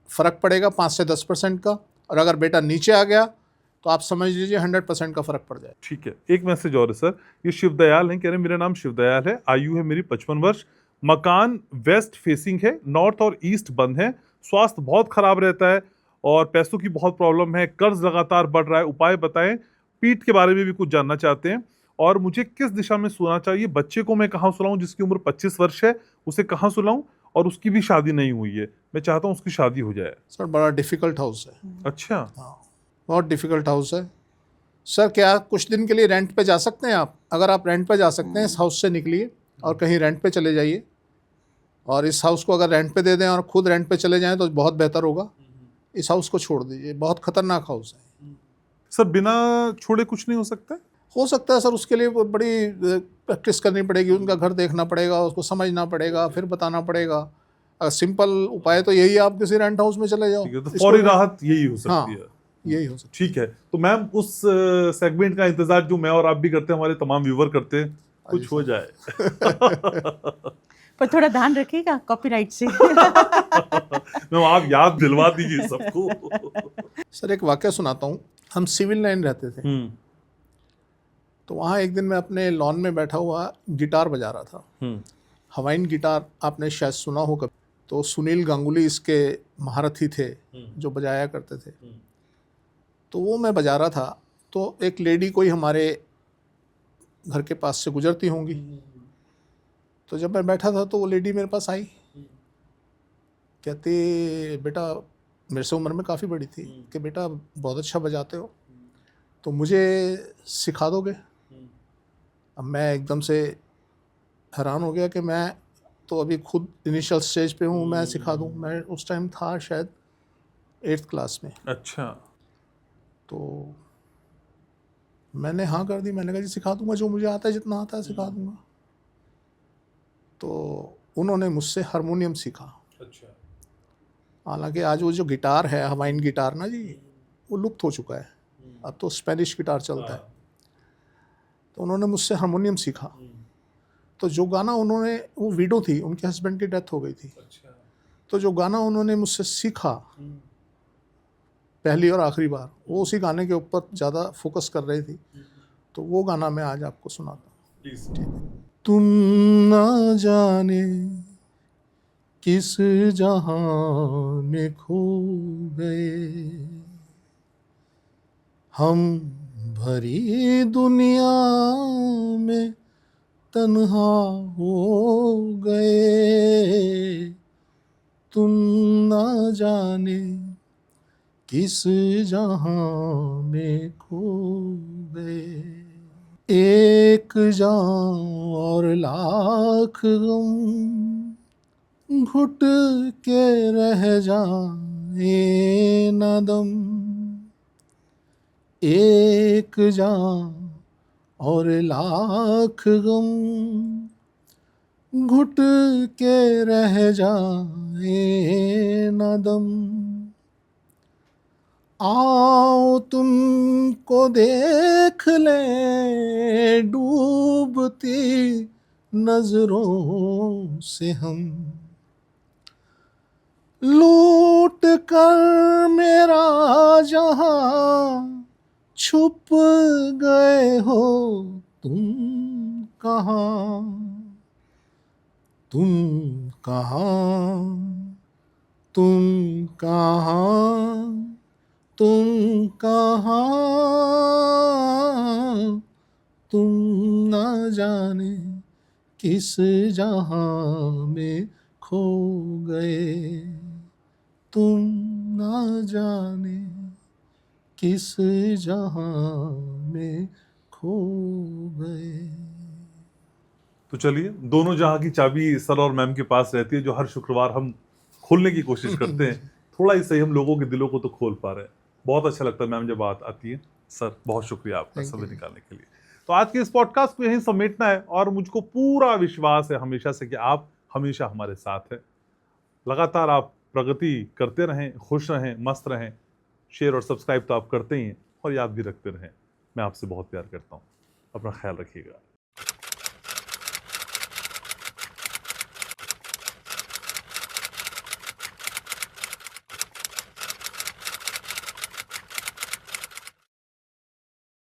फ़र्क पड़ेगा 5 से 10% का। और अगर बेटा नीचे आ गया तो आप समझ लीजिए 100% का फ़र्क पड़ जाए। ठीक है, एक मैसेज और है सर। ये शिवदयाल हैं, कह रहे हैं मेरा नाम शिवदयाल है, आयु है मेरी 55 वर्ष, मकान वेस्ट फेसिंग है, नॉर्थ और ईस्ट बंद है, स्वास्थ्य बहुत खराब रहता है और पैसों की बहुत प्रॉब्लम है, कर्ज लगातार बढ़ रहा है, उपाय बताएं। पीठ के बारे में भी कुछ जानना चाहते हैं और मुझे किस दिशा में सोना चाहिए। बच्चे को मैं कहाँ सुलाऊं जिसकी उम्र 25 वर्ष है, उसे कहाँ सुलाऊं? और उसकी भी शादी नहीं हुई है, मैं चाहता हूँ उसकी शादी हो जाए। सर बड़ा डिफ़िकल्ट हाउस है। अच्छा, हाँ, बहुत डिफ़िकल्ट हाउस है। सर क्या कुछ दिन के लिए रेंट पे जा सकते हैं आप? अगर आप रेंट पे जा सकते हैं, इस हाउस से निकलिए और कहीं रेंट पे चले जाइए। और इस हाउस को अगर रेंट पे दे दें और खुद रेंट पे चले जाएं तो बहुत बेहतर होगा। इस हाउस को छोड़ दीजिए, बहुत खतरनाक हाउस है। सर बिना छोड़े कुछ नहीं हो सकता? हो सकता है सर, उसके लिए वो बड़ी प्रैक्टिस करनी पड़ेगी, उनका घर देखना पड़ेगा, उसको समझना पड़ेगा, फिर बताना पड़ेगा। सिंपल उपाय तो यही है, आप किसी रेंट हाउस में चले जाओ। ठीक है, तो इसको फौरी राहत यही हो हाँ, सकती है। यही हो सकता ठीक है, तो मैम उस सेगमेंट का इंतजार जो मैं और आप भी करते हैं, हमारे तमाम व्यूवर करते हैं, कुछ हो जाए। पर थोड़ा ध्यान रखिएगा कॉपीराइट से। मैम आप याद दिलवा दीजिए सबको। है। सर एक वाकया सुनाता हूँ। हम सिविल लाइन रहते थे, तो वहाँ एक दिन मैं अपने लॉन में बैठा हुआ गिटार बजा रहा था। हवाइन गिटार आपने शायद सुना हो कभी। तो सुनील गांगुली इसके महारथी थे जो बजाया करते थे। तो वो मैं बजा रहा था, तो एक लेडी कोई हमारे घर के पास से गुजरती होंगी। तो जब मैं बैठा था तो वो लेडी मेरे पास आई, कहती बेटा, मेरे से उम्र में काफ़ी बड़ी थी, कि बेटा बहुत अच्छा बजाते हो, तो मुझे सिखा दोगे? अब मैं एकदम से हैरान हो गया कि मैं तो अभी खुद इनिशियल स्टेज पे हूँ, मैं सिखा दूँ? मैं उस टाइम था शायद 8th क्लास में। अच्छा, तो मैंने हाँ कर दी। मैंने कहा जी सिखा दूंगा, जो मुझे आता है, जितना आता है सिखा दूंगा। तो उन्होंने मुझसे हारमोनियम सीखा। अच्छा, हालांकि आज वो जो गिटार है, हवाइन गिटार ना जी, वो लुप्त हो चुका है, अब तो स्पेनिश गिटार चलता है। तो उन्होंने मुझसे हारमोनियम सीखा। तो जो गाना उन्होंने, वो विडो थी, उनके हस्बैंड की डेथ हो गई थी। अच्छा, तो जो गाना उन्होंने मुझसे सीखा पहली और आखिरी बार, वो उसी गाने के ऊपर ज़्यादा फोकस कर रही थी। तो वो गाना मैं आज आपको सुनाता हूँ। प्लीज। तुम ना जाने किस जहां में खो गए, हम भरी दुनिया में तन्हा हो गए। तुम ना जाने किस जहां में खो गए, एक जान और लाख गम घुट के रह जाए न दम, एक जान और लाख गम घुट के रह जाए न दम। आओ तुमको देख ले डूबती नजरों से हम, लूट कर मेरा जहां छुप गए हो तुम कहाँ, तुम कहाँ, तुम कहाँ, तुम कहाँ, तुम ना जाने किस जहां में खो गए। तुम ना जाने किस जहां में खो गए। तो चलिए, दोनों जहां की चाबी सर और मैम के पास रहती है, जो हर शुक्रवार हम खोलने की कोशिश करते हैं। थोड़ा ही सही हम लोगों के दिलों को तो खोल पा रहे हैं। बहुत अच्छा लगता है मैम जब बात आती है। सर बहुत शुक्रिया आपका Thank समय you. निकालने के लिए। तो आज के इस पॉडकास्ट को यहीं समेटना है, और मुझको पूरा विश्वास है हमेशा से कि आप हमेशा हमारे साथ हैं। लगातार आप प्रगति करते रहें, खुश रहें, मस्त रहें। शेयर और सब्सक्राइब तो आप करते ही हैं, और याद भी रखते रहें। मैं आपसे बहुत प्यार करता हूँ। अपना ख्याल रखिएगा।